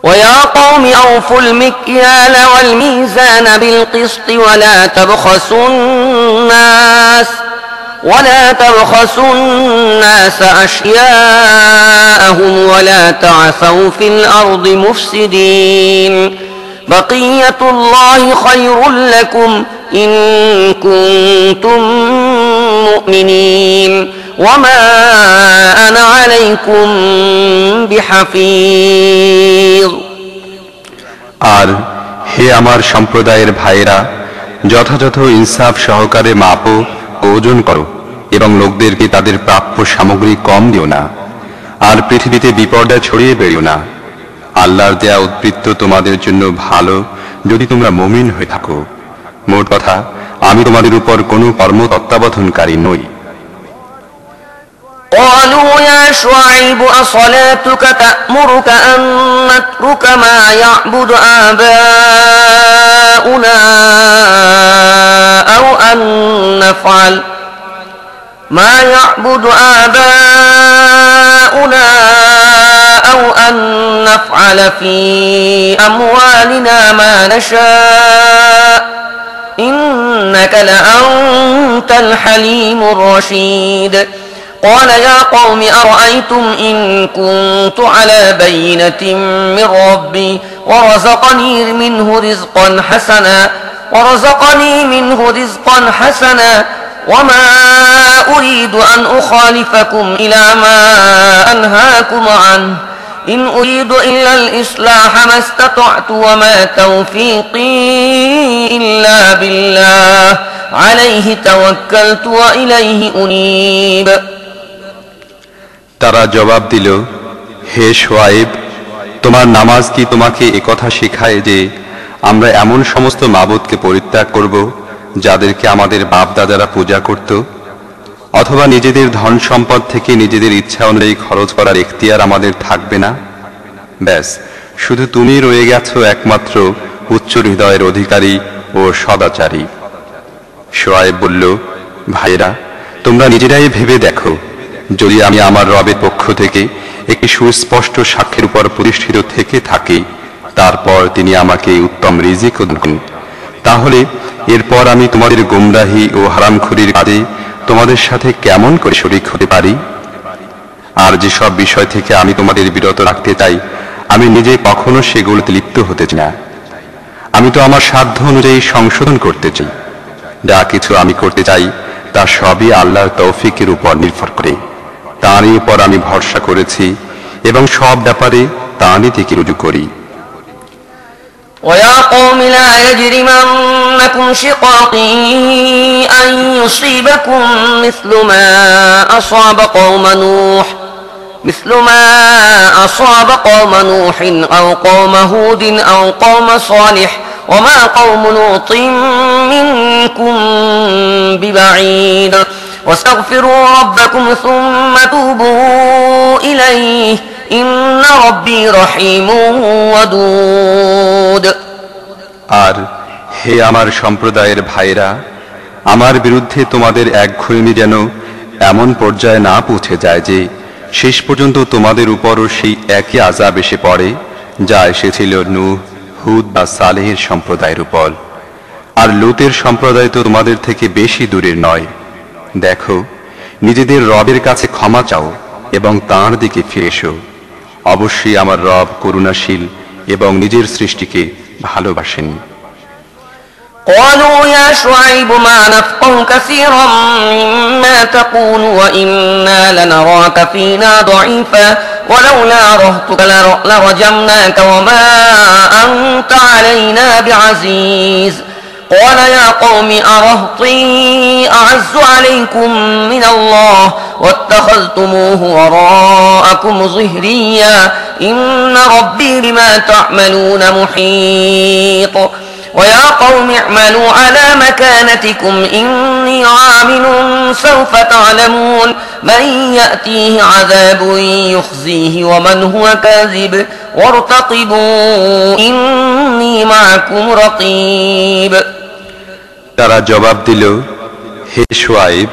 ويا قوم أوفوا المكيال والميزان بالقسط ولا تبخسوا الناس أشياءهم ولا تعثوا في الأرض مفسدين بقية الله خير لكم إن كنتم مؤمنين وما أنا عليكم بحفيظ। আর হে আমার সম্প্রদায়ের ভাইরা, যথাযথ ইনসাফ সহকারে মাপো ও ওজন করো এবং লোকদেরকে তাদের প্রাপ্য সামগ্রী কম দিও না। আর পৃথিবীতে বিপর্যা ছড়িয়ে বেরিও না। আল্লাহর দেয়া উদ্বৃত্ত তোমাদের জন্য ভালো যদি তোমরা মুমিন হয়ে থাকো। মোট কথা, আমি তোমাদের উপর কোনো কর্ম তত্ত্বাবধানকারী নই। قالوا يا شعيب أصلاتك تأمرك أن نترك ما يعبد آباؤنا أو أن نفعل في أموالنا ما نشاء إنك لأنت الحليم الرشيد قال يا قوم أرأيتم إن كنت على بينة من ربي ورزقني منه رزقا حسنا وما أريد أن أخالفكم إلى ما أنهاكم عنه إن أريد إلا الإصلاح ما استطعت وما توفيقي إلا بالله عليه توكلت وإليه أنيب তারা জবাব দিল, হে শুআয়ব, তোমার নামাজ কি তোমাকে একথা শেখায় যে আমরা এমন সমস্ত মাবুদকে পরিত্যাগ করব যাদেরকে আমাদের বাপ দাদারা পূজা করত? অথবা নিজেদের ধন সম্পদ থেকে নিজেদের ইচ্ছা অনুযায়ী খরচ করার এখতিয়ার আমাদের থাকবে না? ব্যাস, শুধু তুমি রয়ে গেছো একমাত্র উচ্চ হৃদয়ের অধিকারী ও সদাচারী। শুআয়ব বলল, ভাইরা, তোমরা নিজেরাই ভেবে দেখো, যদি আমি আমার রবের পক্ষ থেকে একটি সুস্পষ্ট সাক্ষ্যের উপর প্রতিষ্ঠিত থেকে থাকি, তারপর তিনি আমাকে উত্তম রিজিক দেন, তাহলে এরপর আমি তোমাদের গুমরাহি ও হারামখুরির কাজে তোমাদের সাথে কেমন করে শরীক হতে পারি? আর যেসব বিষয় থেকে আমি তোমাদের বিরত রাখতে চাই, আমি নিজে কখনো সেগুলোতে লিপ্ত হতে চাই না। আমি তো আমার সাধ্য অনুযায়ী সংশোধন করতে চাই। যা কিছু আমি করতে চাই তা সবই আল্লাহর তৌফিকের উপর নির্ভর করে। তারই উপর আমি ভরসা করেছি এবং সব ব্যাপারে তারই থেকে রুজু করি। ويا قوم لا يجرمنكم شقاقي أن يصيبكم مثل ما أصاب قوم نوح أو قوم هود أو قوم صالح وما قوم لوط منكم ببعيد واستغفروا ربكم ثم توبوا إليه إن ربي رحيم ودود আর হে আমার সম্প্রদায়ের ভাইরা, আমার বিরুদ্ধে তোমাদের একঘয়েমি যেন এমন পর্যায়ে না পৌঁছে যায় যে শেষ পর্যন্ত তোমাদের উপরও সেই একই আযাব এসে পড়ে যা এসেছিল নূহ, হুদ বা সালেহের সম্প্রদায়ের উপর। আর লূতের সম্প্রদায় তো তোমাদের থেকে বেশি দূরের নয়। দেখো, নিজেদের রবের কাছে ক্ষমা চাও এবং তাঁর দিকে ফিরে এসো। অবশ্যই আমার রব করুণাশীল এবং নিজের সৃষ্টিকে ভালোবাসেন। قالوا يا شعيب ما نفقه كثيرا مما تقول وإنا لنراك فينا ضعيفا ولولا رهطك لرجمناك وما أنت علينا بعزيز قال يا قوم أرهطي أعز عليكم من الله واتخذتموه وراءكم ظهريا إن ربي بما تعملون محيط ويا قوم اعملوا على مكانتكم إني عامل سوف تعلمون من يأتيه عذاب يخزيه ومن هو كاذب وارتقبوا إني معكم رقيب তারা জবাব দিল, হে শুআয়ব,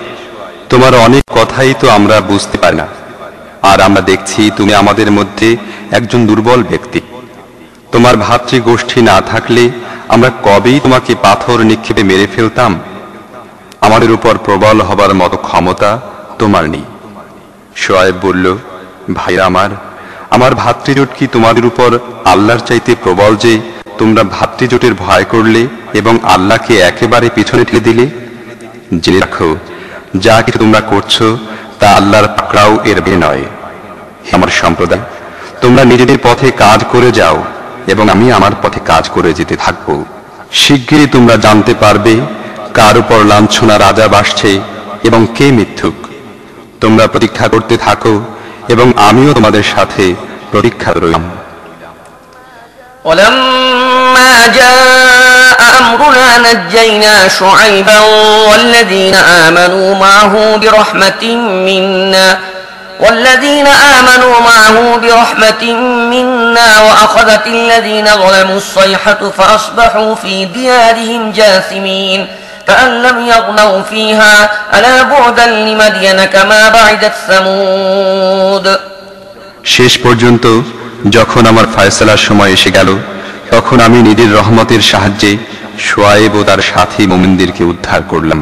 তোমার অনেক কথাই তো আমরা বুঝতে পারি না, আর আমরা দেখছি তুমি আমাদের মধ্যে একজন দুর্বল ব্যক্তি। তোমার ভাতৃগোষ্ঠী না থাকলে আমরা কবেই তোমাকে পাথর নিক্ষেপে মেরে ফেলতাম। আমাদের উপর প্রবল হবার মতো ক্ষমতা তোমার নেই। শুআয়ব বলল, ভাইরা আমার ভাতৃজোট কি তোমাদের উপর আল্লাহর চাইতে প্রবল যে তোমরা ভাতৃজোটের ভয় করলে এবং আল্লাহকে একেবারে পিছনে ঠেলে দিলে? জেনে রাখো, যা কিছু তোমরা করছো তা আল্লাহর পাকড়াও এর বে নয়। আমার সম্প্রদায়, তোমরা নিজেদের পথে কাজ করে যাও এবং আমি আমার পথে কাজ করে যেতে থাকব। শিগগিরই তোমরা জানতে পারবে কার উপর লাঞ্ছনা রাজা আসছে এবং কে মিথ্যুক। তোমরা প্রতীক্ষা করতে থাকো এবং আমিও তোমাদের সাথে প্রতীক্ষা রইলাম। ولما جاء أمرنا نجينا شعيبا والذين آمنوا معه برحمة منا وأخذت الذين ظلموا الصيحة فأصبحوا في ديارهم جاثمين كأن لم يغنوا فيها ألا بعدا لمدين كما بعدت ثمود শেষ পর্যন্ত যখন আমার ফয়সালার সময় এসে গেল, তখন আমি নিজের রহমতের সাহায্যে শুআয়ব ও তার সাথী মুমিনদেরকে উদ্ধার করলাম।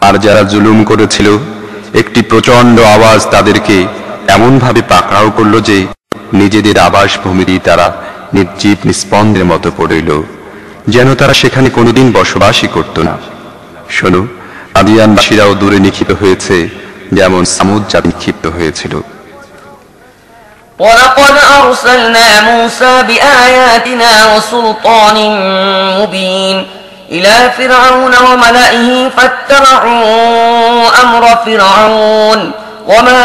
আর যারা জুলুম করেছিল, একটি প্রচন্ড আওয়াজ তাদেরকে এমনভাবে পাকড়াও করল যে নিজেদের আবাসভূমিরই তারা নির্জীব নিস্পন্দের মতো পড়িল, যেন তারা সেখানে কোনোদিন বসবাসই করত না। শোনো, আদিয়ানবাসীরাও দূরে নিক্ষিপ্ত হয়েছে যেমন সামুদ জাতি নিক্ষিপ্ত হয়েছিল। ولقد أرسلنا موسى بآياتنا وسلطان مبين إلى فرعون وملئه فاتبعوا أمر فرعون وما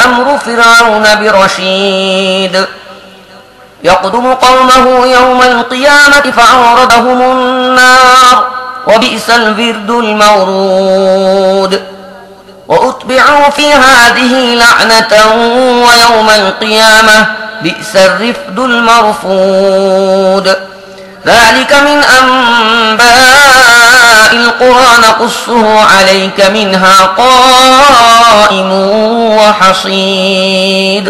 أمر فرعون برشيد يقدم قومه يوم القيامة فأوردهم النار وبئس الورد المورود وأتبعوا في هذه لعنة ويوم القيامة بئس الرفد المرفود ذلك من أنباء القرى نقصه عليك منها قائم وحصيد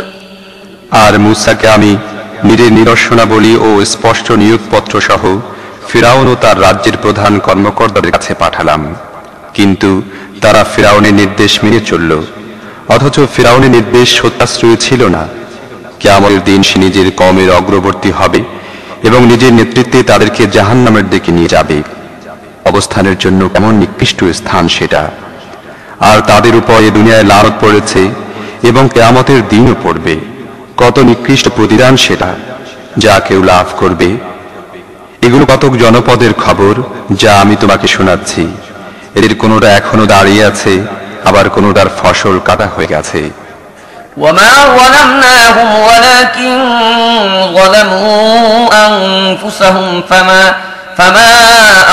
আর মূসাকে আমি নিজের নিদর্শনাবলী ও স্পষ্ট নিয়োগপত্র সহ ফিরাউন ও তার রাজ্যের প্রধান কর্মকর্তাদের কাছে পাঠালাম, কিন্তু তারা ফিরাউনের নির্দেশ মেনে চলল। অথচ ফিরাউনের নির্দেশ সত্যাশ্রয়ী ছিল না। কিয়ামতের দিন সে নিজের কওমের অগ্রবর্তী হবে এবং নিজের নেতৃত্বে তাদেরকে জাহান্নামের দিকে নিয়ে যাবে। অবস্থানের জন্য কেমন নিকৃষ্ট স্থান সেটা! আর তাদের উপর এ দুনিয়ায় লানত পড়েছে এবং কিয়ামতের দিনও পড়বে। কত নিকৃষ্ট প্রতিদান সেটা, যা কেউ লাভ করবে। এগুলো কতক জনপদের খবর যা আমি তোমাকে শোনাচ্ছি। এদের কোনোটা এখনো দাঁড়িয়ে আছে, আবার কোনোটার ফসল কাটা হয়ে গেছে। وما ظلمناهم ولكن ظلموا أنفسهم فما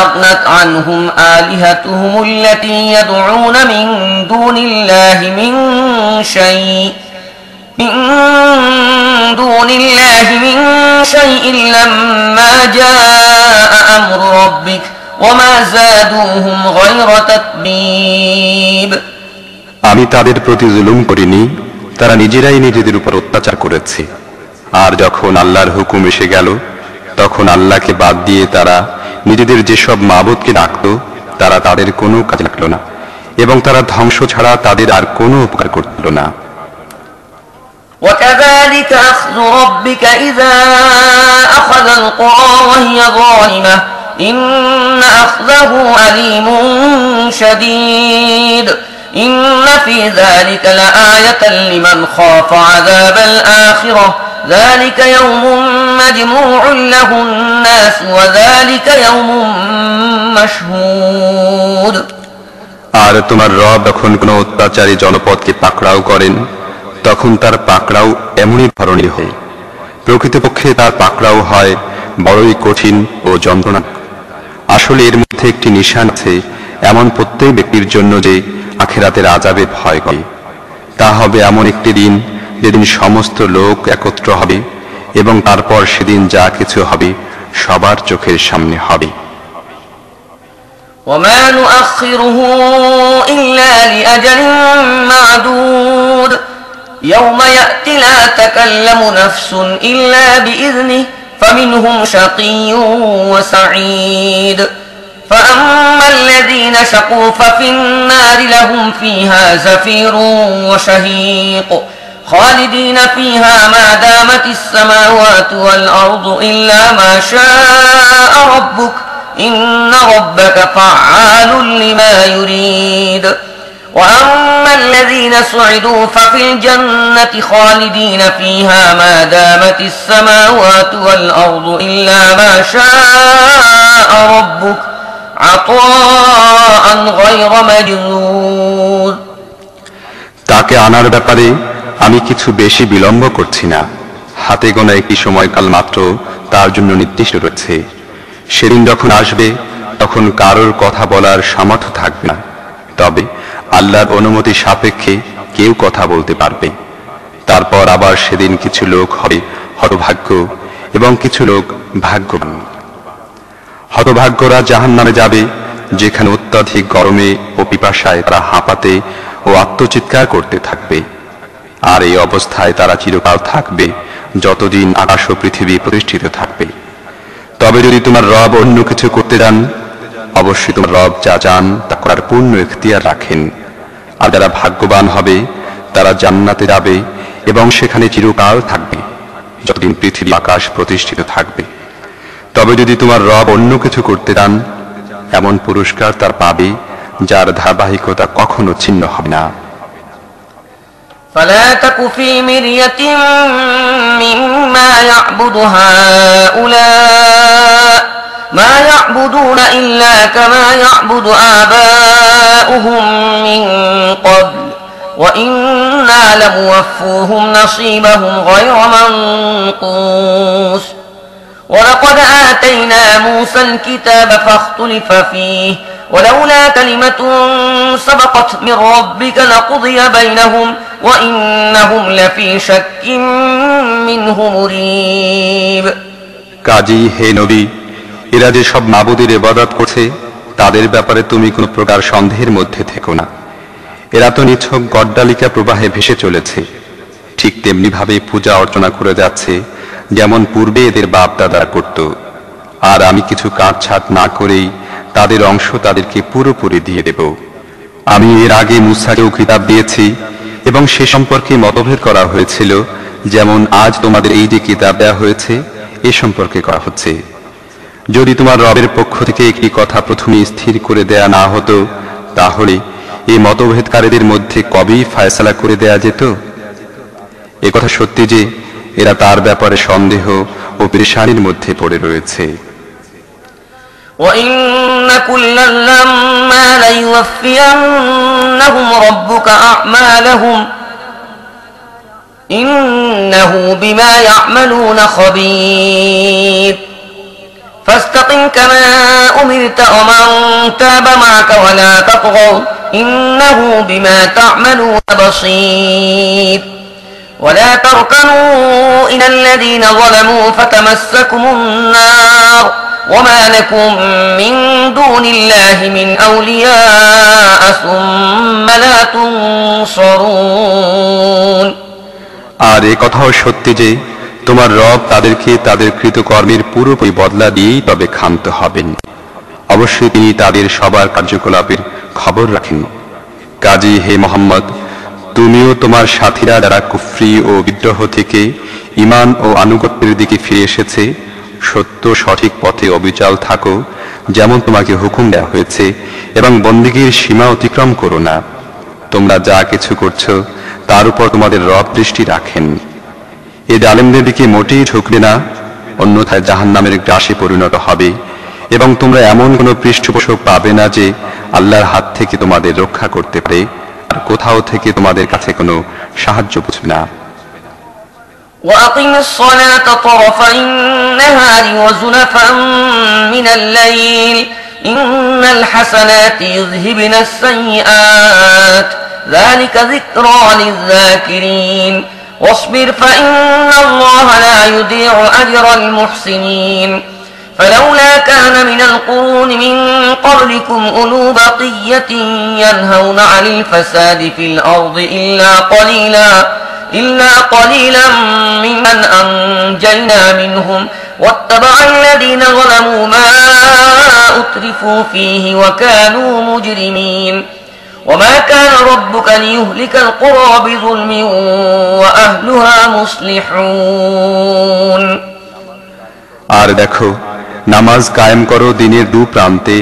أغنت عنهم آلهتهم التي يدعون من دون الله من شيء لما جاء أمر ربك وما زادوهم غير تتبيب আমি তাদের প্রতি জুলুম করিনি, তারা নিজেরাই নিজেদের উপর অত্যাচার করেছে। আর যখন আল্লাহর হুকুম এসে গেল, তখন আল্লাহকে বাদ দিয়ে তারা নিজেদের যেসব মাবুদকে ডাকত, তারা তাদের কোনো কাজে লাগলো না এবং তারা ধ্বংস ছাড়া তাদের আর কোনো উপকার করল না। وكذلك أخذ ربك إذا أخذ القرى وهي ظالمة إن أخذه أليم شديد إن في ذلك لآية لمن خاف عذاب الآخرة ذلك يوم مجموع له الناس وذلك يوم مشهود আর তোমার রব যখন কোনো অত্যাচারী জনপদকে পাকড়াও করেন, তখন তার পাকড়াও এমনই ধরনের হয়। প্রকৃতপক্ষে তার পাকড়াও হয় বড়ই কঠিন ও যন্ত্রণা। আসলে এর মধ্যে একটি নিশান আছে এমন প্রত্যেক ব্যক্তির জন্য যে আখিরাতের আযাবে ভয় করে। তা হবে এমন একটি দিন যেদিন সমস্ত লোক একত্র হবে এবং তারপর সেদিন যা কিছু হবে সবার চোখের সামনে হবে। وما نؤخره إلا لأجل معدود يوم يأتي لا تكلم نفس إلا بإذنه فمنهم شقي وسعيد فأما الذين شقوا ففي النار لهم فيها زفير وشهيق خالدين فيها ما دامت السماوات والأرض إلا ما شاء ربك إن ربك فعال لما يريد وأما الذين سعدوا ففي الجنة خالدين فيها ما دامت السماوات والأرض إلا ما شاء ربك عطاء غير مجذوذ তাকে আনার ব্যাপারে আমি কিছু বেশি বিলম্ব করছি না। হাতে গোনা একটি সময়কাল মাত্র তার জন্য নির্দিষ্ট রয়েছে। সেদিন যখন আসবে তখন কারোর কথা বলার সামর্থ্য থাকবে না, তবে আল্লাহর অনুমতি সাপেক্ষে কেউ কথা বলতে পারবে। তারপর আবার সেদিন কিছু লোক হবে হতভাগ্য এবং কিছু লোক ভাগ্যবান। হতভাগ্যরা জাহান্নামে যাবে, যেখানে অত্যাধিক গরমে ও পিপাসায় তারা হাঁপাতে ও আত্মচিৎকার করতে থাকবে। আর এই অবস্থায় তারা চিরকাল থাকবে যতদিন আকাশ ও পৃথিবী প্রতিষ্ঠিত থাকবে। তবে যদি তোমার রব অন্য কিছু করতে চান, অবশ্যই তোমার রব যা চান তা করার পূর্ণ ইখতিয়ার রাখেন। আর যারা ভাগ্যবান হবে তারা জান্নাতে যাবে এবং সেখানে চিরকাল থাকবে যতদিন পৃথিবী আকাশ প্রতিষ্ঠিত থাকবে। তবে যদি তোমার রব অন্য কিছু করতে চান, এমন পুরস্কার তার পাবে যার ধারাবাহিকতা কখনো ছিন্ন হবে না। فلا تك في مرية مما يعبد هؤلاء ما يعبدون إلا كما يعبد آباؤهم من قبل وإنا لموفوهم نصيبهم غير منقوص ولقد آتينا موسى الكتاب فاختلف فيه ولولا كلمة سبقت من ربك لقضي بينهم وإنهم لفي شك منه مريب কাজী হে নবী, এরা যে সব মাবুদের ইবাদত করছে তাদের ব্যাপারে তুমি কোনো প্রকার সন্দেহের মধ্যে থেকো না। এরা তো নিছক গড্ডালিকা প্রবাহে ভেসে চলেছে, ঠিক তেমনি ভাবে পূজা অর্চনা করে যাচ্ছে যেমন পূর্বে এদের বাপ দাদারা করত। আর আমি কিছু কাটছাট না করেই তাদের অংশ তাদেরকে পুরোপুরি দিয়ে দেব। আমি এর আগে মূসাকেও কিতাব দিয়েছি এবং সে সম্পর্কে মতভেদ করা হয়েছিল, যেমন আজ তোমাদের এই যে কিতাব দেওয়া হয়েছে এ সম্পর্কে করা হচ্ছে। যদি তোমার রবের পক্ষ থেকে একটি কথা প্রথমে স্থির করে দেয়া না হতো তাহলে এই মতভেদকারীদের মধ্যে কবেই ফায়সালা করে দেয়া যেত। এ কথা সত্যি যে এরা তার ব্যাপারে সন্দেহ ও পেরেশানির মধ্যে পড়ে রয়েছে। وَإِنَّ كُلًّا لَّمَّا لَيُوَفِّيَنَّهُمْ رَبُّكَ أَعْمَالَهُمْ إِنَّهُ بِمَا يَعْمَلُونَ خَبِيرٌ فاستقم كما أمرت ومن تاب معك ولا تطغوا إنه بما تعملون بصير ولا تركنوا إلى الذين ظلموا فتمسكم النار وما لكم من دون الله من أولياء ثم لا تنصرون আর এই কথাও সত্যি যে তোমার রব তাদেরকে তাদের কৃতকর্মের পুরোপুরি বদলা দিয়েই তবে ক্ষান্ত হবেন। অবশ্যই তিনি তাদের সবার কার্যকলাপের খবর রাখেন। কাজী হে মোহাম্মদ, তুমিও তোমার সাথীরা যারা কুফরি ও বিদ্রোহ থেকে ঈমান ও আনুগত্যের দিকে ফিরে এসেছে সত্য সঠিক পথে অবিচল থাকো, যেমন তোমাকে হুকুম দেওয়া হয়েছে, এবং বন্দেগীর সীমা অতিক্রম করো না। তোমরা যা কিছু করছো তার উপর তোমাদের রব দৃষ্টি রাখেন। এই জালেমদের দিকে মোটেই ঝুঁকবে না, অন্যথায় জাহান্নামের গ্রাসে পরিণত হবে, এবং তোমরা এমন কোনো পৃষ্ঠপোষক পাবে না যে আল্লাহর হাত থেকে তোমাদের রক্ষা করতে পারে, আর কোথাও থেকে তোমাদের কাছে কোনো সাহায্য বুঝবে না। وأقم الصلاة طرفي النهار وزلفا من الليل إن الحسنات يذهبن السيئات ذلك ذكرى للذاكرين واصبر فإن الله لا يضيع أجر المحسنين فلولا كان من القرون من قبلكم أولو بقية ينهون عن الفساد في الأرض إلا قليلا ممن أنجينا منهم واتبع الذين ظلموا ما أترفوا فيه وكانوا مجرمين وما كان ربك ليهلك القرى بظلم وأهلها مصلحون আর দেখো, নামাজ কায়েম করো দিনের দু প্রান্তে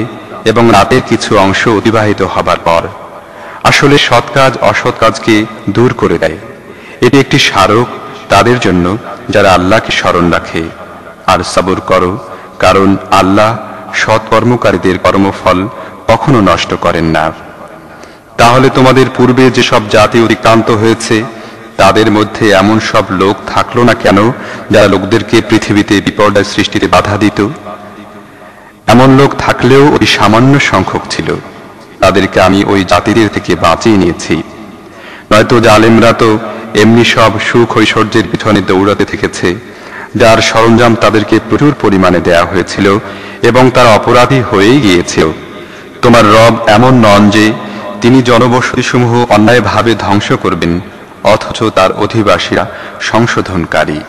এবং রাতের কিছু অংশ অতিবাহিত হবার পর। আসলে সৎ কাজ অসৎ কাজকে দূর করে দেয়। এটি একটি স্মারক তাদের জন্য যারা আল্লাহকে স্মরণ রাখে। আর সবর করো, কারণ আল্লাহ সৎ কর্মকারীদের কর্মফল কখনো নষ্ট করেন না। তাহলে তোমাদের পূর্বে যেসব জাতি অতিক্রান্ত হয়েছে তাদের মধ্যে এমন সব লোক থাকলো না কেন যারা লোকদেরকে পৃথিবীতে বিপর্যয় সৃষ্টিতে বাধা দিত? এমন লোক থাকলেও অতি সামান্য সংখ্যক ছিল, তাদেরকে আমি ওই জাতিদের থেকে বাঁচিয়ে নিয়েছি। নয়তো জালেমরা তো এমনি সব সুখ ঐশ্বর্যের পিছনে দৌড়াতে থেকেছে, যার সরঞ্জাম তাদেরকে প্রচুর পরিমাণে দেয়া হয়েছিল এবং তারা অপরাধী হয়েই গিয়েছিল। তোমার রব এমন নন যে তিনি জনবসতিসমূহ অন্যায়ভাবে ধ্বংস করবেন অথচ তার অধিবাসীরা সংশোধনকারী।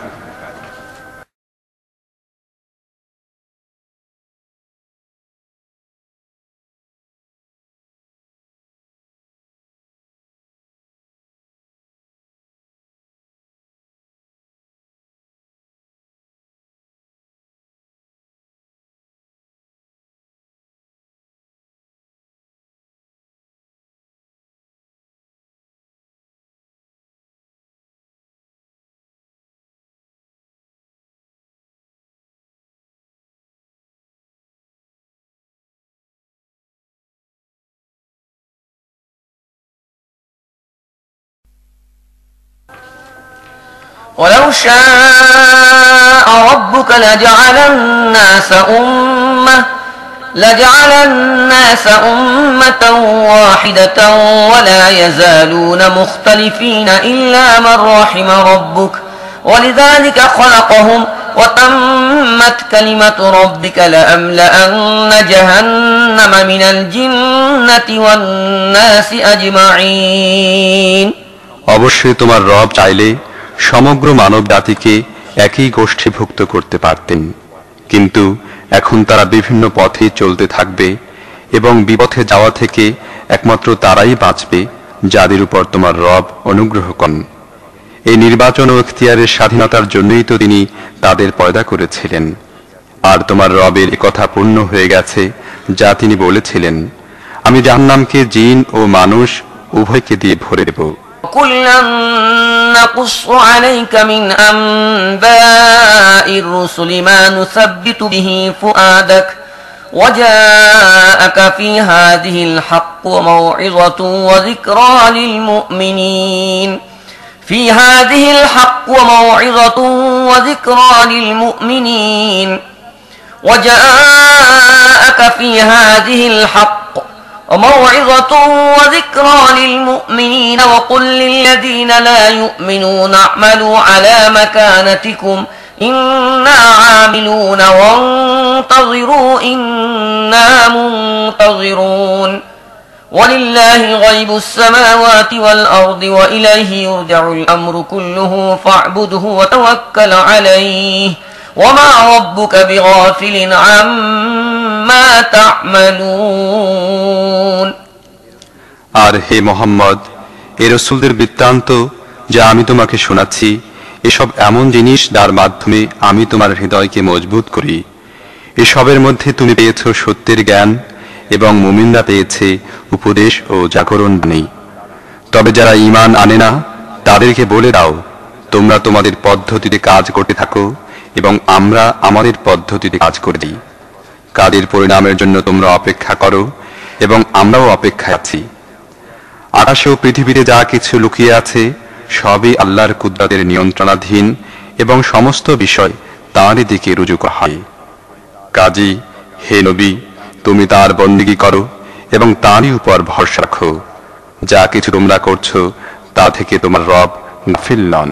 ولو شاء ربك لجعل الناس أمة واحدة ولا يزالون مختلفين إلا من رحم ربك ولذلك خلقهم وتمت كلمة ربك لأملأن جهنم من الجنة والناس أجمعين অবশ্যই তোমার রব চাইলে সমগ্র মানব জাতিকে একই গোষ্ঠীভুক্ত করতে পারতেন, কিন্তু এখন তারা বিভিন্ন পথে চলতে থাকবে এবং বিপথে যাওয়া থেকে একমাত্র তারাই বাঁচবে যাদের উপর তোমার রব অনুগ্রহ করেন। এই নির্বাচন ও ইখতিয়ারের স্বাধীনতার জন্যই তো তিনি তাদের পয়দা করেছিলেন। আর তোমার রবের একথা পূর্ণ হয়ে গেছে যা তিনি বলেছিলেন, আমি জাহান্নামকে জিন ও মানুষ উভয়কে দিয়ে ভরে দেব। كُلًّا نَّقُصُّ عَلَيْكَ مِنْ أَنبَاءِ الرُّسُلِ مَا نُثَبِّتُ بِهِ فُؤَادَكَ وَجَاءَكَ فِي هَٰذِهِ الْحَقُّ وَمَوْعِظَةٌ وَذِكْرَىٰ لِلْمُؤْمِنِينَ في هذه الحق وموعظة وذكرى للمؤمنين وجاءك في هذه الحق وموعظة وذكرى للمؤمنين وقل للذين لا يؤمنون اعملوا على مكانتكم إنا عاملون وانتظروا إنا منتظرون ولله غيب السماوات والأرض وإليه يرجع الأمر كله فاعبده وتوكل عليه وما ربك بغافل عما تعملون আর হে মুহাম্মদ, এই রাসূলদের বৃত্তান্ত যা আমি তোমাকে শোনাচ্ছি, এসব এমন জিনিস যার মাধ্যমে আমি তোমার হৃদয়কে মজবুত করি। এসবের মধ্যে তুমি পেয়েছো সত্যের জ্ঞান এবং মুমিনরা পেয়েছে উপদেশ ও জাগরণ বাণী। তবে যারা ঈমান আনে না তাদেরকে বলে দাও, তোমরা তোমাদের পদ্ধতিতে কাজ করতে থাকো এবং আমরা আমাদের পদ্ধতিতে কাজ করে দিই। কাজের পরিণামের জন্য তোমরা অপেক্ষা করো এবং আমরাও অপেক্ষায় আছি। আকাশে ও পৃথিবীতে যা কিছু লুকিয়ে আছে সবই আল্লাহর কুদরতের নিয়ন্ত্রণাধীন এবং সমস্ত বিষয় তাঁরই দিকে রুজু করা হয়। কাজী হে নবী, তুমি তার বন্দেগী করো এবং তাঁরই উপর ভরসা রাখো। যা কিছু তোমরা করছো তা থেকে তোমার রব গাফিল নন।